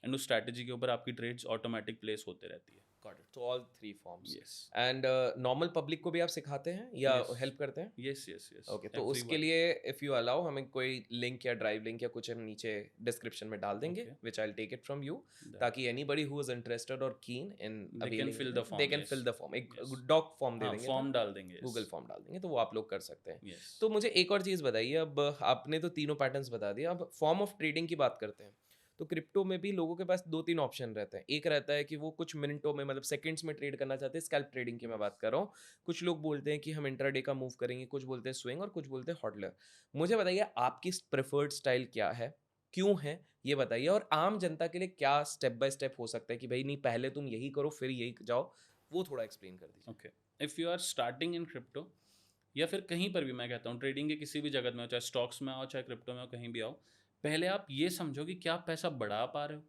S2: एंड उस स्ट्रैटेजी के ऊपर आपकी ट्रेड्स ऑटोमेटिक प्लेस होते रहती है.
S1: Got it. तो all three forms.
S2: Yes
S1: and normal public को भी आप सिखाते हैं या
S2: Yes.
S1: हेल्प करते हैं?
S2: Yes yes yes.
S1: ओके. तो उसके लिए इफ यू अलाउ, हमें कोई लिंक या ड्राइव लिंक या कुछ हम नीचे डिस्क्रिप्शन में डाल देंगे,
S2: Okay.
S1: Which I will take it from you, ताकि एनीबडी हु इज इंटरेस्टेड और keen in
S2: fill the form,
S1: they can
S2: yes.
S1: Fill the form. एक
S2: Yes.
S1: डॉक फॉर्म दे
S2: हाँ,
S1: देंगे,
S2: फॉर्म डाल देंगे.
S1: गूगल फॉर्म डाल देंगे, तो वो आप लोग कर सकते हैं.
S2: यस.
S1: तो मुझे एक और चीज़ बताइए. अब आपने तो तीनों पैटर्न्स बता दिया. अब फॉर्म ऑफ ट्रेडिंग की बात करते हैं. तो क्रिप्टो में भी लोगों के पास 2-3 ऑप्शन रहते हैं. एक रहता है कि वो कुछ मिनटों में, मतलब सेकंड्स में ट्रेड करना चाहते हैं. स्कैल्प ट्रेडिंग की मैं बात कर रहा हूँ. कुछ लोग बोलते हैं कि हम इंट्राडे का मूव करेंगे, कुछ बोलते हैं स्विंग और कुछ बोलते हैं हॉडलर. मुझे बताइए आपकी प्रेफर्ड स्टाइल क्या है, क्यों है, ये बताइए. और आम जनता के लिए क्या स्टेप बाय स्टेप हो सकता है कि भाई नहीं, पहले तुम यही करो फिर यही जाओ, वो थोड़ा एक्सप्लेन कर दीजिए.
S2: Okay. If you are starting in crypto, या फिर कहीं पर भी, मैं कहता हूँ ट्रेडिंग के किसी भी जगत में हो, चाहे स्टॉक्स में आओ चाहे क्रिप्टो में हो, कहीं भी आओ, पहले आप ये समझो कि क्या आप पैसा बढ़ा पा रहे हो.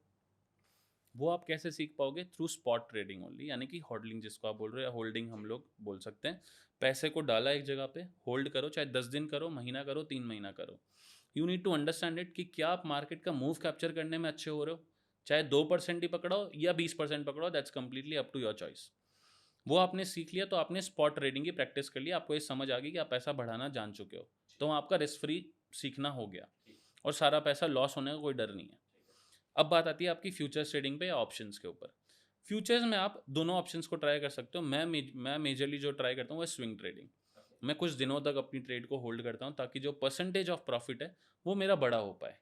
S2: वो आप कैसे सीख पाओगे? थ्रू स्पॉट ट्रेडिंग ओनली, यानी कि होल्डिंग जिसको आप बोल रहे हो, या होल्डिंग हम लोग बोल सकते हैं. पैसे को डाला एक जगह पे, होल्ड करो, चाहे 10 दिन करो, महीना करो, 3 महीना करो. You need to understand it कि क्या आप मार्केट का मूव कैप्चर करने में अच्छे हो रहे हो. चाहे 2% ही पकड़ो या 20% पकड़ो, that's completely up to your choice. वो आपने सीख लिया तो आपने स्पॉट ट्रेडिंग की प्रैक्टिस कर लिया. आपको ये समझ आ गई कि आप पैसा बढ़ाना जान चुके हो, तो आपका रिस्क फ्री सीखना हो गया और सारा पैसा लॉस होने का कोई डर नहीं है. अब बात आती है आपकी फ्यूचर्स ट्रेडिंग पे या ऑप्शंस के ऊपर. फ्यूचर्स में आप दोनों ऑप्शंस को ट्राई कर सकते हो. मैं मेजरली जो ट्राई करता हूँ वो स्विंग ट्रेडिंग. मैं कुछ दिनों तक अपनी ट्रेड को होल्ड करता हूँ ताकि जो परसेंटेज ऑफ प्रॉफिट है वो मेरा बड़ा हो पाए.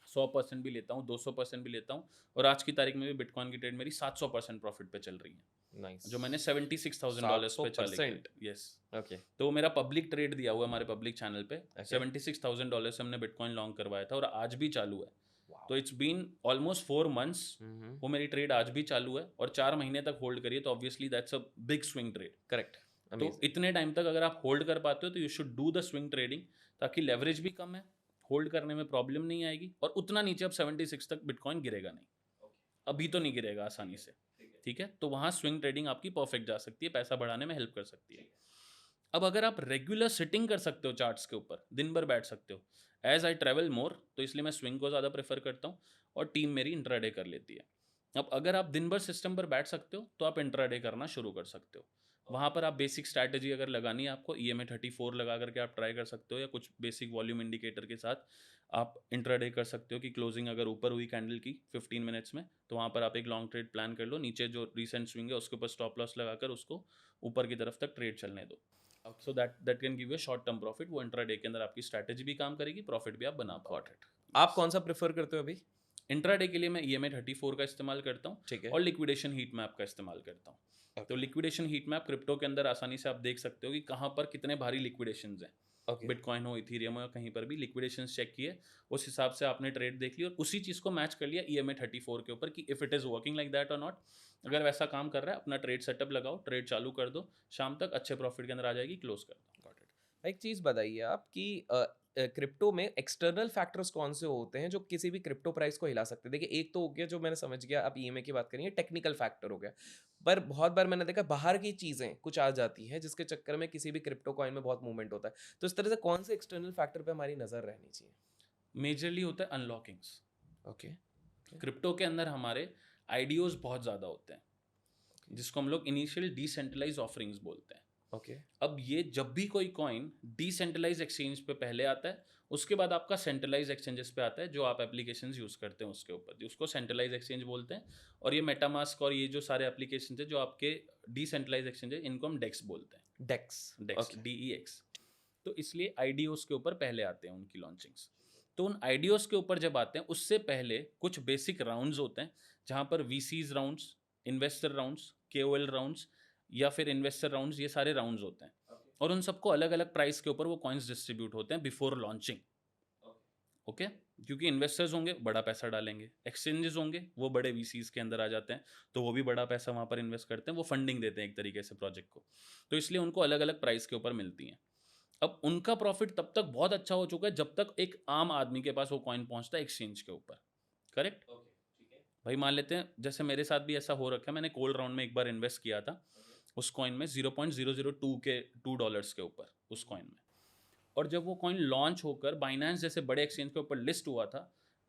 S2: 100% भी लेता हूँ, 200% भी लेता हूँ. और आज की तारीख में भी बिटकॉइन की ट्रेड मेरी 700% प्रॉफिट पे चल रही है,
S1: नाइस.
S2: जो मैंने $76,000 पे चालू किया. यस.
S1: ओके.
S2: तो वो मेरा पब्लिक ट्रेड दिया हुआ है हमारे पब्लिक चैनल पे. $76,000 से हमने बिटकॉइन लॉन्ग करवाया था और आज भी चालू है. तो इट्स बीन ऑलमोस्ट 4 मंथ्स. वो मेरी ट्रेड आज भी चालू है और 4 महीने तक होल्ड करिए, तो obviously that's a big swing trade.
S1: Correct.
S2: तो इतने टाइम तक अगर आप होल्ड कर पाते हो तो you should do the swing trading, ताकि लेवरेज भी कम है, होल्ड करने में प्रॉब्लम नहीं आएगी और उतना नीचे अब 76 तक बिटकॉइन गिरेगा नहीं. अभी तो नहीं गिरेगा आसानी से. ठीक है. तो वहाँ स्विंग ट्रेडिंग आपकी परफेक्ट जा सकती है, पैसा बढ़ाने में हेल्प कर सकती है. अब अगर आप रेगुलर सिटिंग कर सकते हो चार्ट्स के ऊपर, दिन भर बैठ सकते हो. एज आई ट्रैवल मोर, तो इसलिए मैं स्विंग को ज़्यादा प्रेफर करता हूँ और टीम मेरी इंट्राडे कर लेती है. अब अगर आप दिन भर सिस्टम पर बैठ सकते हो तो आप इंट्राडे करना शुरू कर सकते हो. वहाँ पर आप बेसिक स्ट्रैटेजी अगर लगानी है आपको, EMA 34 लगा करके आप ट्राई कर सकते हो, या कुछ बेसिक वॉल्यूम इंडिकेटर के साथ आप इंट्राडे कर सकते हो कि क्लोजिंग अगर ऊपर हुई कैंडल की 15 मिनट्स में, तो वहाँ पर आप एक लॉन्ग ट्रेड प्लान कर लो. नीचे जो रिसेंट स्विंग है उसके ऊपर स्टॉप लॉस लगाकर उसको ऊपर की तरफ तक ट्रेड चलने दो. So that can give you short term profit. वो इंट्राडे के अंदर आपकी स्ट्रैटेजी भी काम करेगी, प्रॉफिट भी आप बना पाओगे.
S1: आप कौन सा प्रेफर करते हो अभी?
S2: इंट्राडे के लिए मैं EMA 34 का इस्तेमाल करता हूँ.
S1: ठीक है.
S2: और लिक्विडेशन हीट मैप का इस्तेमाल करता हूँ. तो लिक्विडेशन हीट मैप क्रिप्टो के अंदर आसानी से आप देख सकते हो कि कहाँ पर कितने भारी लिक्विडेशंस हैं. बिटकॉइन हो, इथीरियम हो, कहीं पर भी लिक्विडेशंस चेक किए, उस हिसाब से आपने ट्रेड देख ली और उसी चीज़ को मैच कर लिया EMA 34 के ऊपर कि if it is working like that और नॉट. अगर वैसा काम कर रहा है, अपना ट्रेड सेटअप लगाओ, ट्रेड चालू कर दो, शाम तक अच्छे प्रॉफिट के अंदर आ जाएगी, क्लोज कर दो.
S1: एक चीज़ बताइए आप कि क्रिप्टो में एक्सटर्नल फैक्टर्स कौन से होते हैं जो किसी भी क्रिप्टो प्राइस को हिला सकते हैं? देखिए, एक तो हो गया जो मैंने समझ गया, आप EMA की बात करेंगे, टेक्निकल फैक्टर हो गया. पर बहुत बार मैंने देखा बाहर की चीज़ें कुछ आ जाती हैं जिसके चक्कर में किसी भी क्रिप्टो कॉइन में बहुत मूवमेंट होता है. तो इस तरह से कौन से एक्सटर्नल फैक्टर पे हमारी नज़र रहनी चाहिए?
S2: मेजरली होता है अनलॉकिंग्स.
S1: ओके.
S2: क्रिप्टो के अंदर हमारे आईडीओज बहुत ज़्यादा होते हैं, जिसको हम लोग इनिशियल डिसेंट्रलाइज ऑफरिंग्स बोलते हैं.
S1: ओके.
S2: अब ये जब भी कोई कॉइन डिसेंट्रलाइज एक्सचेंज पे पहले आता है उसके बाद आपका सेंट्रलाइज एक्सचेंजेस पे आता है, जो आप एप्लीकेशंस यूज़ करते हैं उसके ऊपर, उसको सेंट्रलाइज एक्सचेंज बोलते हैं। और ये मेटामास्क और ये जो सारे एप्लीकेशन है जो आपके डिसेंट्रलाइज एक्सचेंज है, इनको हम डेक्स बोलते हैं।
S1: डेक्स।
S2: डेक्स,
S1: ओके।
S2: DEX। तो इसलिए आईडीओस के ऊपर पहले आते हैं उनकी लॉन्चिंग्स। तो उन आईडीओस के ऊपर जब आते हैं, उससे पहले कुछ बेसिक राउंड्स होते हैं, जहाँ पर VCs rounds, investor rounds, KOL rounds या फिर इन्वेस्टर राउंड्स, ये सारे राउंड्स होते हैं। और उन सबको अलग अलग प्राइस के ऊपर वो कॉइन्स डिस्ट्रीब्यूट होते हैं बिफोर लॉन्चिंग। ओके, क्योंकि इन्वेस्टर्स होंगे, बड़ा पैसा डालेंगे, एक्सचेंजेस होंगे, वो बड़े वीसीज के अंदर आ जाते हैं, तो वो भी बड़ा पैसा वहाँ पर इन्वेस्ट करते हैं, वो फंडिंग देते हैं एक तरीके से प्रोजेक्ट को। तो इसलिए उनको अलग अलग प्राइस के ऊपर मिलती हैं। अब उनका प्रॉफिट तब तक बहुत अच्छा हो चुका है जब तक एक आम आदमी के पास वो कॉइन पहुंचता है एक्सचेंज के ऊपर। करेक्ट। भाई मान लेते हैं जैसे मेरे साथ भी ऐसा हो रखा है, मैंने कोल्ड राउंड में एक बार इन्वेस्ट किया था उस कॉइन में 0.002 के $2 के ऊपर उस कॉइन में। और जब वो कॉइन लॉन्च होकर बाइनेंस जैसे बड़े एक्सचेंज के ऊपर लिस्ट हुआ था,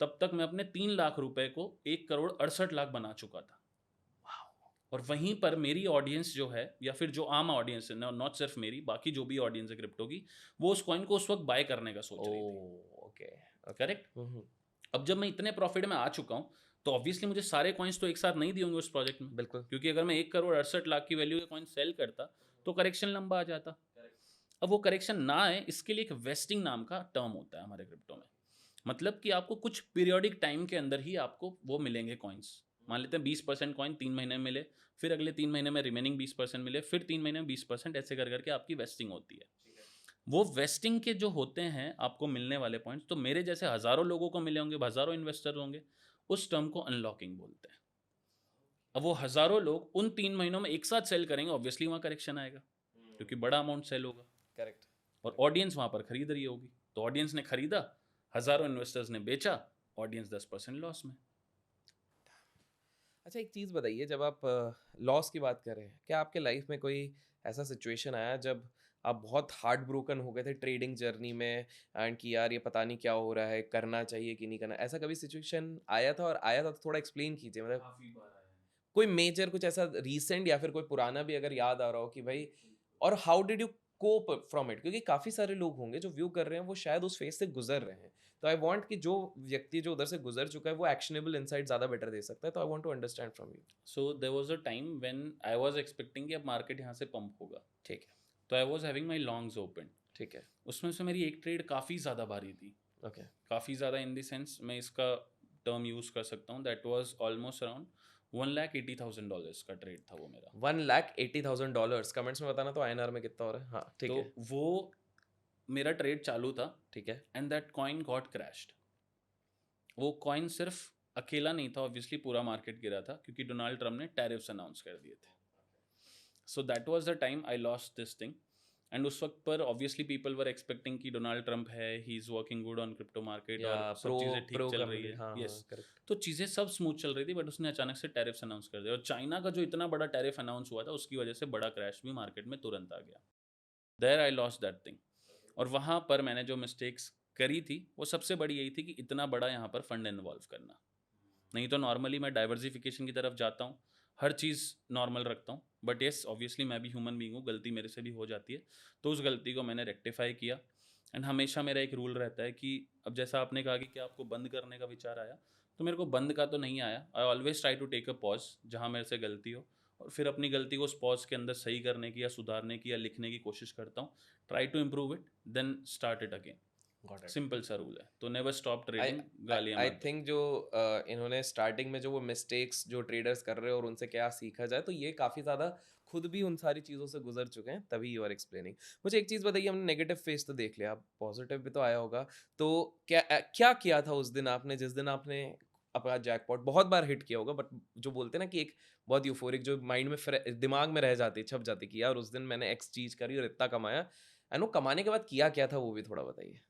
S2: तब तक मैं अपने 3 लाख रुपए को 1 करोड़ 68 लाख बना चुका था। और वहीं पर मेरी ऑडियंस जो है, या फिर जो आम ऑडियंस है, नॉट सिर्फ मेरी, बाकी जो भी ऑडियंस है क्रिप्टो की, वो उस कॉइन को उस वक्त बाय करने का सोच रही थी।
S1: ओके।
S2: करेक्ट। अब जब मैं इतने प्रॉफिट में आ चुका हूँ, तो ऑब्वियसली मुझे सारे कॉइन्स तो एक साथ नहीं दिए होंगे उस प्रोजेक्ट में,
S1: बिल्कुल।
S2: क्योंकि अगर मैं 1 करोड़ 68 लाख की वैल्यू के कॉइन सेल करता तो करेक्शन लंबा आ जाता। अब वो करेक्शन ना आए, इसके लिए एक वेस्टिंग नाम का टर्म होता है हमारे क्रिप्टो में। मतलब कि आपको कुछ पीरियोडिक टाइम के अंदर ही आपको वो मिलेंगे कॉइन्स। मान लेते हैं 20% कॉइन 3 महीने में मिले, फिर अगले 3 महीने में रिमेनिंग 20% मिले, फिर 3 महीने में 20%, ऐसे कर करके आपकी वेस्टिंग होती है। वो वेस्टिंग के जो होते हैं आपको मिलने वाले पॉइंट्स, तो मेरे जैसे हजारों लोगों को मिले होंगे, हजारों इन्वेस्टर होंगे, उस टर्म को अनलॉकिंग बोलते हैं। अब वो हजारों लोग उन 3 महीनों में एक साथ सेल करेंगे, ऑब्वियसली वहाँ करेक्शन आएगा, क्योंकि बड़ा अमाउंट सेल होगा
S1: करेक्ट।
S2: और ऑडियंस वहाँ पर खरीद रही होगी। तो ऑडियंस ने खरीदा, हजारों इन्वेस्टर्स ने बेचा, ऑडियंस 10% लॉस में।
S1: अच्छा, एक चीज़ बताइए, जब आप लॉस की बात कर रहे हैं, क्या आपके लाइफ में कोई ऐसा सिचुएशन आया जब आप बहुत हार्ट ब्रोकन हो गए थे ट्रेडिंग जर्नी में, एंड कि यार ये पता नहीं क्या हो रहा है, करना चाहिए कि नहीं करना, ऐसा कभी सिचुएशन आया था? और आया था तो थोड़ा एक्सप्लेन कीजिए, मतलब
S2: काफी बार आया है।
S1: कोई मेजर कुछ ऐसा रीसेंट या फिर कोई पुराना भी अगर याद आ रहा हो कि भाई, और how did you cope from it, क्योंकि काफ़ी सारे लोग होंगे जो व्यू कर रहे हैं, वो शायद उस फेज से गुजर रहे हैं। तो आई वांट कि जो व्यक्ति जो उधर से गुजर चुका है वो एक्शनेबल इनसाइट ज़्यादा बेटर दे सकता है, तो I want to understand from you.
S2: So there was a time when I was expecting कि अब मार्केट यहाँ से पंप होगा।
S1: ठीक है।
S2: तो I was having my longs open.
S1: ठीक है।
S2: उसमें से मेरी एक ट्रेड काफ़ी ज़्यादा भारी थी।
S1: ओके।
S2: काफ़ी ज़्यादा इन द सेंस मैं इसका टर्म यूज़ कर सकता हूँ, दैट वाज ऑलमोस्ट अराउंड $1,80,000 का ट्रेड था वो मेरा।
S1: $1,80,000 कमेंट्स में बताना तो आईएनआर में कितना हो रहा है। हाँ ठीक
S2: तो
S1: है।
S2: वो मेरा ट्रेड चालू था,
S1: ठीक है।
S2: And that coin got crashed. वो कॉइन सिर्फ अकेला नहीं था, ऑब्वियसली पूरा मार्केट गिरा था, क्योंकि डोनाल्ड ट्रम्प ने टैरिफ्स अनाउंस कर दिए थे। So that was the time I lost this thing. And उस वक्त पर ऑब्वियसली पीपल वर एक्सपेक्टिंग कि डोनाल्ड ट्रम्प है, he is working good on crypto market
S1: या
S2: और सब
S1: प्रो
S2: चीज़ें ठीक
S1: प्रो
S2: चल रही
S1: कम्युनिटी,
S2: है।
S1: हाँ हाँ
S2: यस।
S1: करेक्ट।
S2: तो चीज़ें सब स्मूथ चल रही थी, बट उसने अचानक से टैरिफ्स अनाउंस कर दिया, और चाइना का जो इतना बड़ा टैरिफ अनाउंस हुआ था उसकी वजह से बड़ा क्रैश भी मार्केट में तुरंत आ गया। There I lost that thing. और वहाँ पर मैंने जो मिस्टेक्स करी थी वो सबसे बड़ी यही थी कि इतना बड़ा यहाँ पर फंड इन्वॉल्व करना। नहीं तो नॉर्मली मैं डाइवर्सिफिकेशन की तरफ जाता हूँ, हर चीज़ नॉर्मल रखता हूँ, बट येस ऑब्वियसली मैं भी ह्यूमन बीइंग हूँ, गलती मेरे से भी हो जाती है। तो उस गलती को मैंने रेक्टिफाई किया। एंड हमेशा मेरा एक रूल रहता है कि अब जैसा आपने कहा कि क्या आपको बंद करने का विचार आया, तो मेरे को बंद का तो नहीं आया। I always try to take a pause जहाँ मेरे से गलती हो, और फिर अपनी गलती को उस पॉज के अंदर सही करने की या सुधारने की या लिखने की कोशिश करता हूँ। Try to improve it, then start it again.
S1: Got it.
S2: Simple सा रूल है। तो नेवर स्टॉप
S1: आई
S2: ट्रेडिंग, गालियाँ
S1: आई
S2: मत दो।
S1: थिंक जो इन्होंने स्टार्टिंग में जो वो मिस्टेक्स जो ट्रेडर्स कर रहे हैं और उनसे क्या सीखा जाए, तो ये काफ़ी ज़्यादा खुद भी उन सारी चीज़ों से गुजर चुके हैं, तभी यू आर एक्सप्लेनिंग। मुझे एक चीज़ बताइए, हमने नेगेटिव फेस तो देख लिया, अब पॉजिटिव भी तो आया होगा। तो क्या किया था उस दिन आपने, जिस दिन आपने अपना जैकपॉट बहुत बार हिट किया होगा, बट जो बोलते हैं ना कि एक बहुत यूफोरिक जो माइंड में दिमाग में रह जाती है, छप जाती है कि यार उस दिन मैंने एक्स चीज़ करी और इतना कमाया, एंड वो कमाने के बाद किया क्या था वो भी थोड़ा बताइए।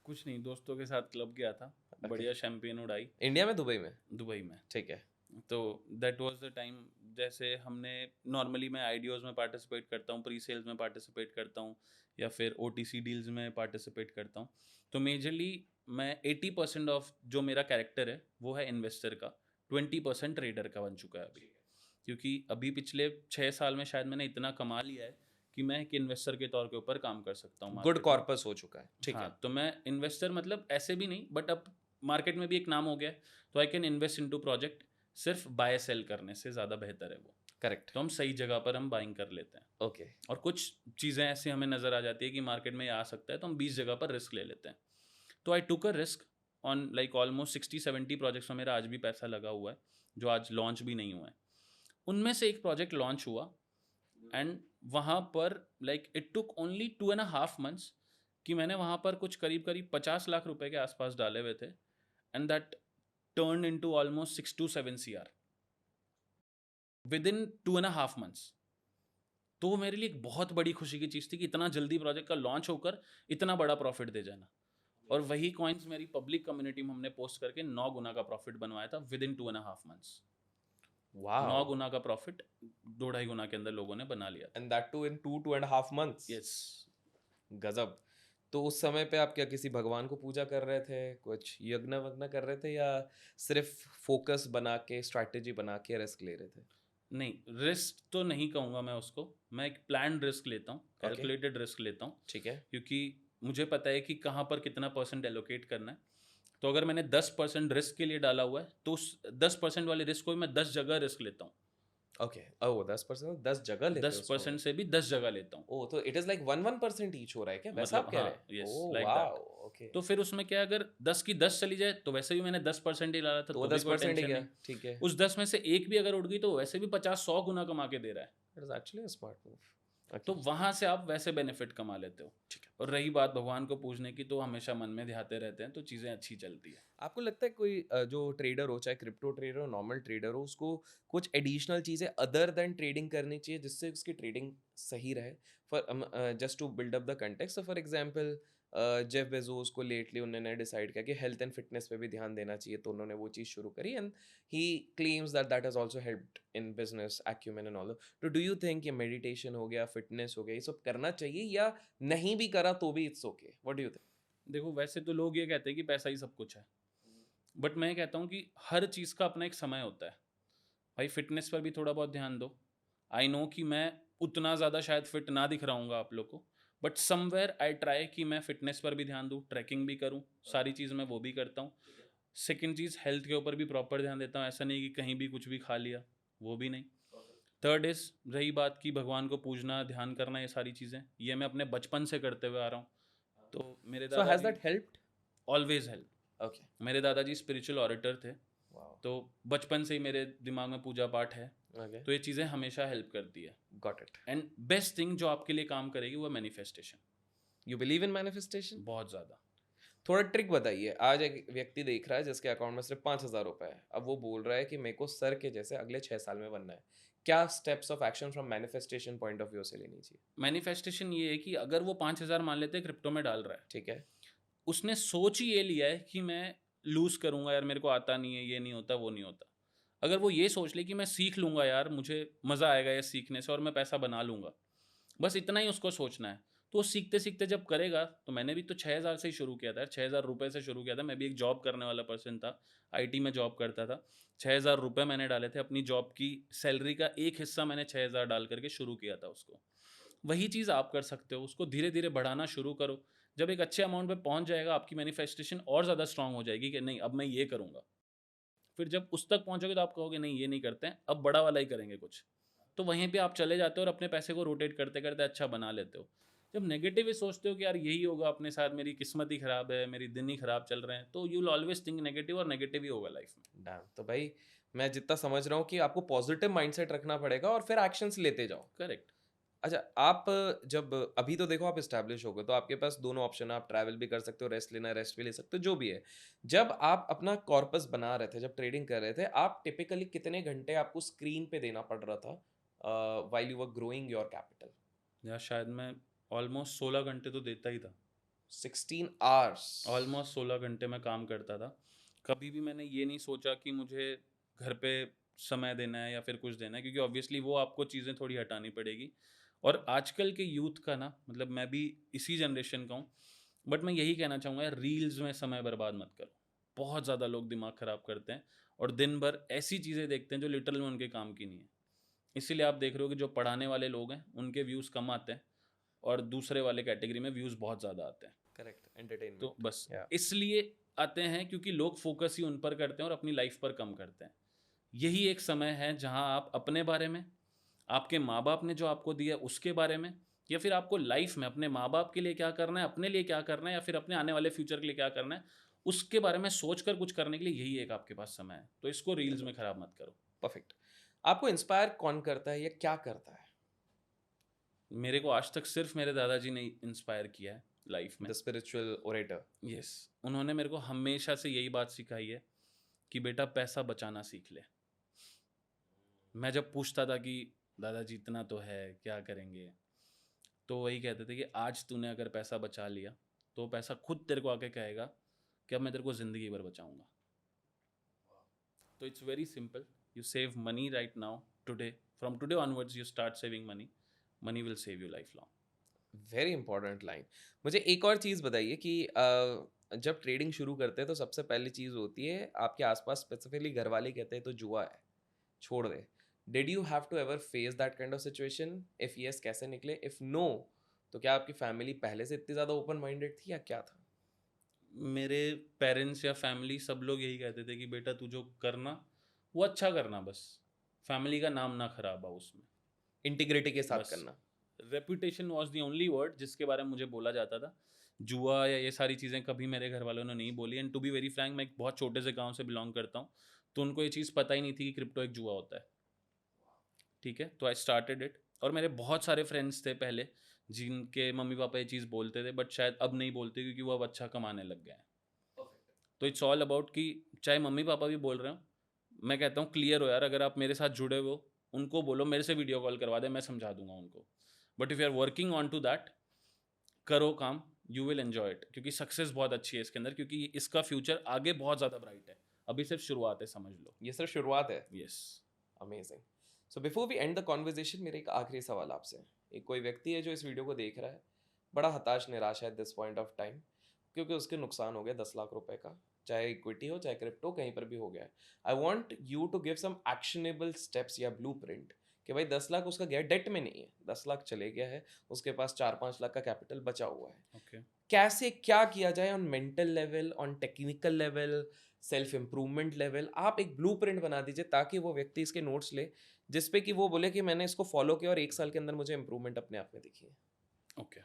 S2: कुछ नहीं, दोस्तों के साथ क्लब गया था,
S1: ओके।
S2: बढ़िया शैम्पेन उड़ाई
S1: इंडिया में, दुबई में?
S2: दुबई में।
S1: ठीक है।
S2: तो दैट वाज द टाइम, जैसे हमने नॉर्मली मैं आईडीओज में पार्टिसिपेट करता हूँ, प्री सेल्स में पार्टिसिपेट करता हूँ, या फिर ओटीसी डील्स में पार्टिसिपेट करता हूँ। तो मेजरली मैं 80% ऑफ जो मेरा कैरेक्टर है वो है इन्वेस्टर का, 20% ट्रेडर का बन चुका है अभी। क्योंकि अभी पिछले 6 साल में शायद मैंने इतना कमा लिया है कि मैं एक इन्वेस्टर के तौर के ऊपर काम कर सकता हूँ
S1: गुड
S2: मार्केट में।
S1: कॉर्पस हो चुका है, ठीक है।
S2: हाँ, तो मैं इन्वेस्टर मतलब ऐसे भी नहीं, बट अब मार्केट में भी एक नाम हो गया है, तो I can invest into project. सिर्फ बाय सेल करने से ज़्यादा बेहतर है वो।
S1: करेक्ट।
S2: तो हम सही जगह पर हम बाइंग कर लेते हैं।
S1: ओके।
S2: और कुछ चीज़ें ऐसी हमें नज़र आ जाती है कि मार्केट में ये आ सकता है, तो हम 20 जगह पर रिस्क ले लेते हैं। तो I took a risk on like almost 60-70 projects में मेरा आज भी पैसा लगा हुआ है, जो आज लॉन्च भी नहीं हुआ है। उनमें से एक प्रोजेक्ट लॉन्च हुआ, एंड वहाँ पर like it took only 2.5 months कि मैंने वहाँ पर कुछ करीब करीब 50 लाख रुपए के आसपास डाले हुए थे, and that turn into almost 6 to 7 CR with in 2.5 months। तो वो मेरे लिए एक बहुत बड़ी खुशी की चीज़ थी कि इतना जल्दी प्रोजेक्ट का लॉन्च होकर इतना बड़ा प्रॉफिट दे जाना। और वही कॉइन्स मेरी पब्लिक कम्युनिटी में हमने पोस्ट करके 9 गुना का प्रॉफिट बनवाया था विद इन 2.5 months। 9
S1: वाओ।
S2: गुना का प्रॉफिट 2-2.5 गुना के अंदर लोगों ने बना लिया था।
S1: And that too in 2.5 months।
S2: Yes.
S1: गजब। तो उस समय पे आप क्या किसी भगवान को पूजा कर रहे थे, कुछ यज्ञ वग्न कर रहे थे, या सिर्फ फोकस बना के स्ट्रैटेजी बना के रिस्क ले रहे थे?
S2: नहीं, रिस्क तो नहीं कहूँगा मैं उसको, मैं एक प्लान रिस्क लेता हूँ,
S1: Okay.
S2: कैलकुलेटेड रिस्क लेता हूँ,
S1: ठीक है।
S2: क्योंकि मुझे पता है कि कहाँ पर कितना परसेंट एलोकेट करना है। तो अगर मैंने 10% रिस्क के लिए डाला हुआ है, तो उस 10% वाले रिस्क को भी मैं 10 जगह रिस्क लेता हूँ।
S1: ओके। ओह, 10%, 10 जगह लेते हो उसको?
S2: 10% से भी 10 जगह लेता हूँ।
S1: ओह, तो इट इज लाइक 1% ईच हो रहा है क्या, वैसा
S2: मतलब
S1: आप कह
S2: हाँ,
S1: रहे हैं?
S2: Yes,
S1: oh
S2: like
S1: wow.
S2: That.
S1: Okay.
S2: तो फिर उसमें क्या, अगर 10 की 10 चली जाए तो वैसे भी मैंने 10% ही डाला था,
S1: तो वो
S2: तो भी कोई
S1: 10% ही
S2: टेंशन
S1: गया,
S2: नहीं।
S1: ठीक है।
S2: उस 10 में से एक भी अगर उड़ गई तो वैसे भी 50-100 गुना कमा के दे रहा है।
S1: It is actually a smart move.
S2: तो
S1: ओके।
S2: वहां से आप वैसे बेनिफिट कमा लेते हो।
S1: ठीक है।
S2: और रही बात भगवान को पूजने की, तो हमेशा मन में ध्याते रहते हैं, तो चीज़ें अच्छी चलती है।
S1: आपको लगता है कोई जो ट्रेडर हो, चाहे क्रिप्टो ट्रेडर हो, नॉर्मल ट्रेडर हो, उसको कुछ एडिशनल चीज़ें अदर देन ट्रेडिंग करनी चाहिए जिससे उसकी ट्रेडिंग सही रहे? For just to build up the context, for example Jeff Bezos को लेटली उन्होंने डिसाइड किया कि हेल्थ एंड फिटनेस पे भी ध्यान देना चाहिए, तो उन्होंने वो चीज़ शुरू करी, and he claims that that has also helped in business acumen and all. तो डू यू थिंक ये मेडिटेशन हो गया, फिटनेस हो गया, ये सब करना चाहिए, या नहीं भी करा तो भी it's okay? What do you think?
S2: देखो, वैसे तो लोग ये कहते हैं कि पैसा ही सब कुछ है, बट मैं कहता हूँ कि हर चीज़ का अपना एक समय होता है। भाई, फिटनेस पर भी थोड़ा बहुत ध्यान दो। आई नो कि मैं उतना ज़्यादा शायद फिट ना दिख रहा हूँ आप लोग को, बट समवेयर आई ट्राई कि मैं फिटनेस पर भी ध्यान दूँ, ट्रैकिंग भी करूँ, सारी चीज़ मैं वो भी करता हूँ। सेकंड चीज़, हेल्थ के ऊपर भी प्रॉपर ध्यान देता हूँ, ऐसा नहीं कि कहीं भी कुछ भी खा लिया, वो भी नहीं। थर्ड इज रही बात कि भगवान को पूजना, ध्यान करना, ये सारी चीज़ें ये मैं अपने बचपन से करते हुए आ रहा हूँ। तो मेरे
S1: सो हैज
S2: दादाजी
S1: that helped?
S2: Always help.
S1: Okay.
S2: मेरे दादाजी स्पिरिचुअल ऑडिटर थे,
S1: वाओ।
S2: तो बचपन से ही मेरे दिमाग में पूजा पाठ है,
S1: ओके।
S2: तो ये चीज़ें हमेशा हेल्प करती है।
S1: Got it.
S2: And best thing जो आपके लिए काम करेगी वो है manifestation.
S1: You believe in manifestation?
S2: बहुत ज़्यादा।
S1: थोड़ा ट्रिक बताइए। आज एक व्यक्ति देख रहा है जिसके अकाउंट में सिर्फ 5,000 रुपए है, अब वो बोल रहा है कि मेरे को सर के जैसे अगले 6 साल में बनना है, क्या steps of action from manifestation point of view से लेनी चाहिए?
S2: मैनिफेस्टेशन ये है कि अगर वो 5,000 मान लेते क्रिप्टो में डाल रहा है,
S1: ठीक है।
S2: उसने सोच ही ये लिया है कि मैं लूज़ करूँगा यार, मेरे को आता नहीं है, ये नहीं होता, वो नहीं होता। अगर वो ये सोच ले कि मैं सीख लूँगा यार, मुझे मज़ा आएगा ये सीखने से और मैं पैसा बना लूँगा, बस इतना ही उसको सोचना है। तो वो सीखते सीखते जब करेगा, तो मैंने भी तो 6,000 से ही शुरू किया था, 6,000 रुपये से शुरू किया था। मैं भी एक जॉब करने वाला पर्सन था, आईटी में जॉब करता था। 6,000 रुपये मैंने डाले थे, अपनी जॉब की सैलरी का एक हिस्सा मैंने 6,000 डाल करके शुरू किया था उसको। वही चीज़ आप कर सकते हो, उसको धीरे धीरे बढ़ाना शुरू करो। जब एक अच्छे अमाउंट पे पहुंच जाएगा, आपकी मैनिफेस्टेशन और ज़्यादा स्ट्रांग हो जाएगी कि नहीं, अब मैं ये करूँगा। फिर जब उस तक पहुंचोगे तो आप कहोगे नहीं, ये नहीं करते हैं, अब बड़ा वाला ही करेंगे कुछ। तो वहीं पे आप चले जाते हो और अपने पैसे को रोटेट करते करते अच्छा बना लेते हो। जब नेगेटिव ही सोचते हो कि यार यही होगा अपने साथ, मेरी किस्मत ही खराब है, मेरी दिन ही खराब चल रहे हैं, तो you will always think negative, और नेगेटिव ही होगा लाइफ में।
S1: डैम। तो भाई, मैं जितना समझ रहा हूँ कि आपको पॉजिटिव माइंडसेट रखना पड़ेगा और फिर एक्शंस लेते जाओ।
S2: करेक्ट।
S1: अच्छा, आप जब अभी तो देखो आप एस्टैब्लिश हो गए, तो आपके पास दोनों ऑप्शन है, आप ट्रैवल भी कर सकते हो, रेस्ट लेना है रेस्ट भी ले सकते हो, जो भी है। जब आप अपना कॉर्पस बना रहे थे, जब ट्रेडिंग कर रहे थे, आप टिपिकली कितने घंटे आपको स्क्रीन पे देना पड़ रहा था while you were growing your capital?
S2: या शायद मैं ऑलमोस्ट 16 घंटे तो देता ही था।
S1: 16 आवर्स?
S2: ऑलमोस्ट 16 घंटे में काम करता था। कभी भी मैंने ये नहीं सोचा कि मुझे घर पे समय देना है या फिर कुछ देना है, क्योंकि ऑब्वियसली वो आपको चीज़ें थोड़ी हटानी पड़ेगी। और आजकल के यूथ का ना, मतलब मैं भी इसी जनरेशन का हूँ, बट मैं यही कहना चाहूँगा यार, रील्स में समय बर्बाद मत करो। बहुत ज़्यादा लोग दिमाग ख़राब करते हैं और दिन भर ऐसी चीज़ें देखते हैं जो लिटरल में उनके काम की नहीं है। इसीलिए आप देख रहे हो कि जो पढ़ाने वाले लोग हैं उनके व्यूज़ कम आते हैं और दूसरे वाले कैटेगरी में व्यूज़ बहुत ज़्यादा आते हैं।
S1: करेक्ट,
S2: तो
S1: एंटरटेनमेंट,
S2: बस
S1: या
S2: इसलिए आते हैं क्योंकि लोग फोकस ही उन पर करते हैं और अपनी लाइफ पर कम करते हैं। यही एक समय है जहाँ आप अपने बारे में, आपके माँ-बाप ने जो आपको दिया उसके बारे में, या फिर आपको लाइफ में अपने माँ-बाप के लिए क्या करना है, अपने लिए क्या करना है, या फिर अपने आने वाले फ्यूचर के लिए क्या करना है, उसके बारे में सोचकर कुछ करने के लिए यही एक आपके पास समय है। तो इसको रील्स में खराब मत करो।
S1: परफेक्ट। आपको इंस्पायर कौन करता है या क्या करता है?
S2: मेरे को आज तक सिर्फ मेरे दादाजी ने इंस्पायर किया है लाइफ में।
S1: The spiritual orator.
S2: यस, उन्होंने मेरे को हमेशा से यही बात सिखाई है कि बेटा पैसा बचाना सीख ले। मैं जब पूछता था कि दादाजी इतना तो है, क्या करेंगे? तो वही कहते थे कि आज तूने अगर पैसा बचा लिया, तो पैसा खुद तेरे को आके कहेगा कि अब मैं तेरे को ज़िंदगी भर बचाऊँगा। तो it's very simple, you save money right now, today, from today onwards you start saving money, money will save you life long.
S1: Very important line. मुझे एक और चीज़ बताइए कि जब ट्रेडिंग शुरू करते हैं तो सबसे पहली चीज़ होती है आपके आसपास स्पेसिफिकली घर वाले कहते हैं तो जुआ है, छोड़ दे। Did you have to ever face that kind of situation? If yes, कैसे निकले? इफ नो, तो क्या आपकी फैमिली पहले से इतनी ज़्यादा ओपन माइंडेड थी या क्या था?
S2: मेरे पेरेंट्स या फैमिली सब लोग यही कहते थे कि बेटा तू जो करना, वो अच्छा करना बस। फैमिली का नाम ना खराब हो उसमें।
S1: इंटीग्रिटी के साथ
S2: बस
S1: करना।
S2: Reputation was the only word जिसके बारे में मुझे बोला जाता था। जुआ या ये सारी चीज़ें कभी मेरे घर वालों ने नहीं बोली। And to be very frank, मैं एक बहुत छोटे से गांव से बिलोंग करता हूँ, तो उनको ये चीज़ पता ही नहीं थी कि क्रिप्टो एक जुआ होता है। ठीक है, तो आई स्टार्टेड इट। और मेरे बहुत सारे फ्रेंड्स थे पहले जिनके मम्मी पापा ये चीज़ बोलते थे, बट शायद अब नहीं बोलते क्योंकि वो अब अच्छा कमाने लग गए हैं। तो इट्स ऑल अबाउट कि चाहे मम्मी पापा भी बोल रहे हो, मैं कहता हूँ क्लियर हो यार, अगर आप मेरे साथ जुड़े हुए हो, उनको बोलो मेरे से वीडियो कॉल करवा दे, मैं समझा दूंगा उनको। But if you are working on to that, करो काम, यू विल एन्जॉय इट, क्योंकि सक्सेस बहुत अच्छी है इसके अंदर, क्योंकि इसका फ्यूचर आगे बहुत ज़्यादा ब्राइट है। अभी सिर्फ शुरुआत है, समझ लो।
S1: ये सिर्फ शुरुआत है।
S2: Yes.
S1: Amazing. So before we end the conversation, मेरा एक आखिरी सवाल आपसे है। एक कोई व्यक्ति है जो इस वीडियो को देख रहा है, बड़ा हताश निराश है at this point of time, क्योंकि उसके नुकसान हो गया 10 लाख रुपए का, चाहे इक्विटी हो चाहे क्रिप्टो, कहीं पर भी हो गया है। I want you to give some actionable steps या ब्लू प्रिंट कि भाई 10 लाख उसका गया, डेट में नहीं है, 10 लाख चले गया है, उसके पास 4-5 लाख का कैपिटल बचा हुआ है।
S2: ओके।
S1: कैसे क्या किया जाए on mental level, on technical level, self improvement level? आप एक ब्लूप्रिंट बना दीजिए ताकि वो व्यक्ति इसके नोट्स ले, जिसपे कि वो बोले कि मैंने इसको फॉलो किया और 1 साल के अंदर मुझे इम्प्रूवमेंट अपने आप में दिखी है।
S2: ओके,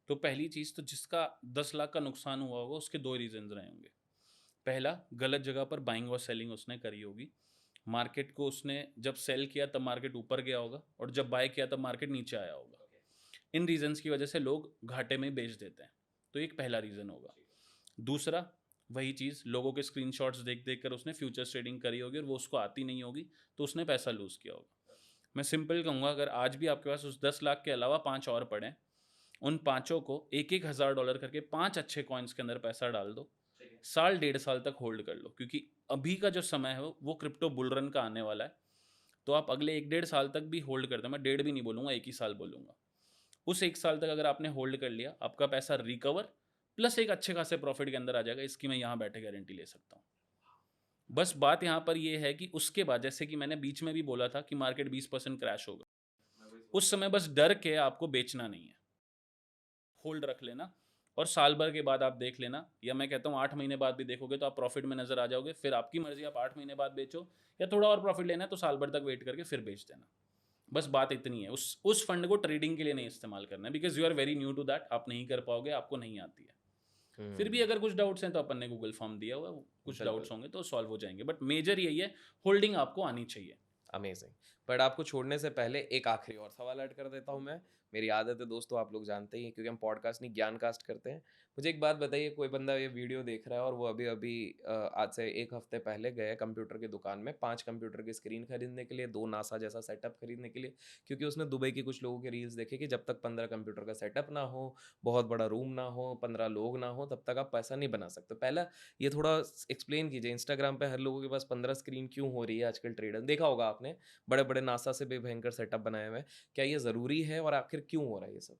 S2: तो पहली चीज़ तो जिसका 10 लाख का नुकसान हुआ होगा उसके दो रीजन रहे होंगे। पहला, गलत जगह पर बाइंग और सेलिंग उसने करी होगी। मार्केट को उसने जब सेल किया तब मार्केट ऊपर गया होगा, और जब बाय किया तब मार्केट नीचे आया होगा। इन रीजंस की वजह से लोग घाटे में बेच देते हैं। तो एक पहला रीज़न होगा। दूसरा, वही चीज़ लोगों के स्क्रीनशॉट्स देख देख कर उसने फ्यूचर ट्रेडिंग करी होगी और वो उसको आती नहीं होगी, तो उसने पैसा लूज़ किया होगा। मैं सिंपल कहूँगा, अगर आज भी आपके पास उस 10 लाख के अलावा 5 और पड़े हैं, उन पाँचों को एक एक $1000 करके 5 अच्छे कॉइन्स के अंदर पैसा डाल दो। साल 1.5 साल तक होल्ड कर लो, क्योंकि अभी का जो समय है वो क्रिप्टो बुल रन का आने वाला है। तो आप अगले 1 डेढ़ साल तक भी होल्ड कर दो। मैं डेढ़ भी नहीं बोलूँगा, 1 ही साल बोलूँगा। उस 1 साल तक अगर आपने होल्ड कर लिया, आपका पैसा रिकवर प्लस एक अच्छे खासे प्रॉफिट के अंदर आ जाएगा। इसकी मैं यहाँ बैठे गारंटी ले सकता हूँ। बस बात यहाँ पर ये है कि उसके बाद, जैसे कि मैंने बीच में भी बोला था कि मार्केट 20% क्रैश होगा, उस समय बस डर के आपको बेचना नहीं है, होल्ड रख लेना। और साल भर के बाद आप देख लेना, या मैं कहता हूँ 8 महीने बाद भी देखोगे तो आप प्रॉफिट में नजर आ जाओगे। फिर आपकी मर्जी, आप 8 महीने बाद बेचो, या थोड़ा और प्रॉफिट लेना है तो साल भर तक वेट करके फिर बेच देना। बस बात इतनी है। उस फंड को ट्रेडिंग के लिए नहीं इस्तेमाल करना है, because you are very new to that. आप नहीं कर पाओगे, आपको नहीं आती है। फिर भी अगर कुछ डाउट्स हैं तो अपन ने गूगल फॉर्म दिया हुआ है, कुछ
S1: बिल्कुल।
S2: डाउट्स होंगे तो सॉल्व हो जाएंगे। बट मेजर यही है, होल्डिंग आपको आनी चाहिए।
S1: अमेजिंग। बट आपको छोड़ने से पहले एक आखिरी और सवाल ऐड कर देता हूँ मैं। मेरी आदत है दोस्तों, आप लोग जानते ही हैं, क्योंकि हम पॉडकास्ट नहीं ज्ञान कास्ट करते हैं। मुझे एक बात बताइए, कोई बंदा ये वीडियो देख रहा है और वो अभी अभी आज से 1 हफ्ते पहले गया कंप्यूटर की दुकान में 5 कंप्यूटर की स्क्रीन खरीदने के लिए, 2 नासा जैसा सेटअप खरीदने के लिए, क्योंकि उसने दुबई के कुछ लोगों के रील्स देखे कि जब तक 15 कंप्यूटर का सेटअप ना हो, बहुत बड़ा रूम ना हो, 15 लोग ना हो, तब तक आप पैसा नहीं बना सकते। पहला ये थोड़ा एक्सप्लेन कीजिए, इंस्टाग्राम पे हर लोगों के पास 15 स्क्रीन क्यों हो रही है आजकल? ट्रेडर देखा होगा आपने, बड़े बड़े नासा से भी भयंकर सेटअप बनाए हुए हैं। क्या ये ज़रूरी है और आखिर क्यों हो रहा है ये सब?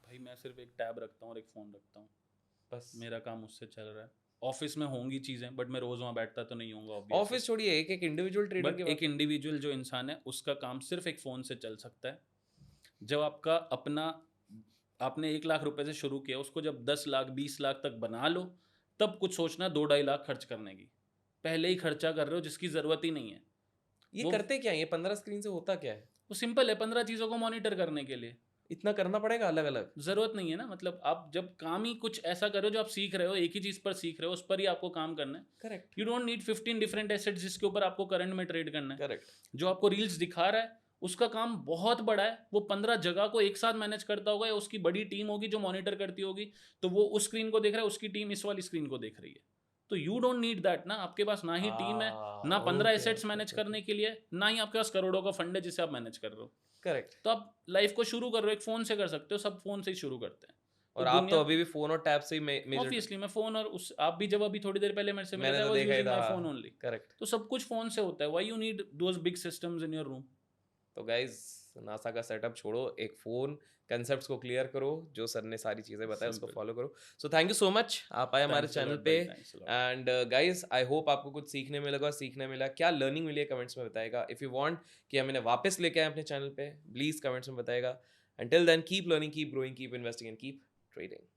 S2: भाई मैं सिर्फ एक टैब रखता हूँ और एक फ़ोन रखता हूँ,
S1: बस।
S2: मेरा काम उससे चल रहा है। ऑफिस में होंगी चीज़ें, बट मैं रोज़ वहाँ बैठता तो नहीं होऊँगा ऑब्वियसली।
S1: ऑफिस छोड़िए, एक इंडिविजुअल ट्रेडिंग
S2: बट
S1: की
S2: एक
S1: बात।
S2: इंडिविजुअल जो इंसान है, उसका काम सिर्फ एक फ़ोन से चल सकता है। जब आपका अपना आपने 1 लाख रुपए से शुरू किया, उसको जब 10 लाख, 20 लाख तक बना लो, तब कुछ सोचना 2 ढाई लाख खर्च करने की। पहले ही खर्चा कर रहे हो जिसकी ज़रूरत ही नहीं है।
S1: ये
S2: वो
S1: करते क्या है? ये 15 स्क्रीन से होता क्या है?
S2: वो सिंपल है, 15 चीज़ों को मॉनिटर करने के लिए।
S1: इतना करना पड़ेगा अलग-अलग?
S2: ज़रूरत नहीं है ना, मतलब आप जब काम ही कुछ ऐसा कर रहे हो जो आप सीख रहे हो, एक ही चीज़ पर सीख रहे हो, उस पर ही आपको काम करना है।
S1: Correct,
S2: you don't need 15 different assets जिसके ऊपर आपको करंट में ट्रेड करना है।
S1: करेक्ट।
S2: जो आपको रील्स दिखा रहा है, उसका काम बहुत बड़ा है, वो 15 जगह को एक साथ मैनेज करता होगा, या उसकी बड़ी टीम होगी जो मॉनिटर करती होगी, तो वो उस स्क्रीन को देख रहा है, उसकी टीम इस वाली स्क्रीन को देख रही है। तो यू डोंट नीड दैट ना, आपके पास ना ही टीम है, ना 15
S1: okay,
S2: assets
S1: okay,
S2: manage
S1: okay, okay.
S2: करने के लिए, ना ही आपके पास करोड़ों का फंड है जिसे आप मैनेज कर रहे हो।
S1: करेक्ट।
S2: तो आप लाइफ को शुरू कर रहे हो, एक फ़ोन से कर सकते हो, सब फ़ोन से ही शुरू करते हैं। तो
S1: और आप तो
S2: दुनिया
S1: अभी भी फ़ोन और टैब से ही मे मेजर।
S2: ऑब्वियसली मैं फ़ोन और उस आप भी जब अभी थोड़ी देर पहले मेरे से मिले थे,
S1: मैंने
S2: आई
S1: तो
S2: वाज़
S1: देखा ही
S2: यूजिंग
S1: था,
S2: माय फ़ोन
S1: हाँ,
S2: ओनली।
S1: करेक्ट।
S2: तो सब कुछ फ़ोन से होता है, why you need those big systems in your room?
S1: तो गाइज़, नासा का सेटअप छोड़ो, एक फ़ोन, कांसेप्ट्स को क्लियर करो, जो सर ने सारी चीज़ें बताई उसको
S2: सिंपल।
S1: फ़ॉलो करो। So thank you so much, आप आए हमारे
S2: थैंक्स अ
S1: चैनल
S2: लॉट
S1: पे।
S2: भाई, thanks a lot.
S1: And guys, I hope आपको कुछ सीखने मिलेगा, सीखने मिला, क्या लर्निंग मिली है कमेंट्स में बताइएगा। इफ यू वांट कि हम इन्हें वापस लेके आएँ अपने चैनल पे, प्लीज़ कमेंट्स में बताइएगा। Until then keep learning, keep growing, keep investing and keep trading.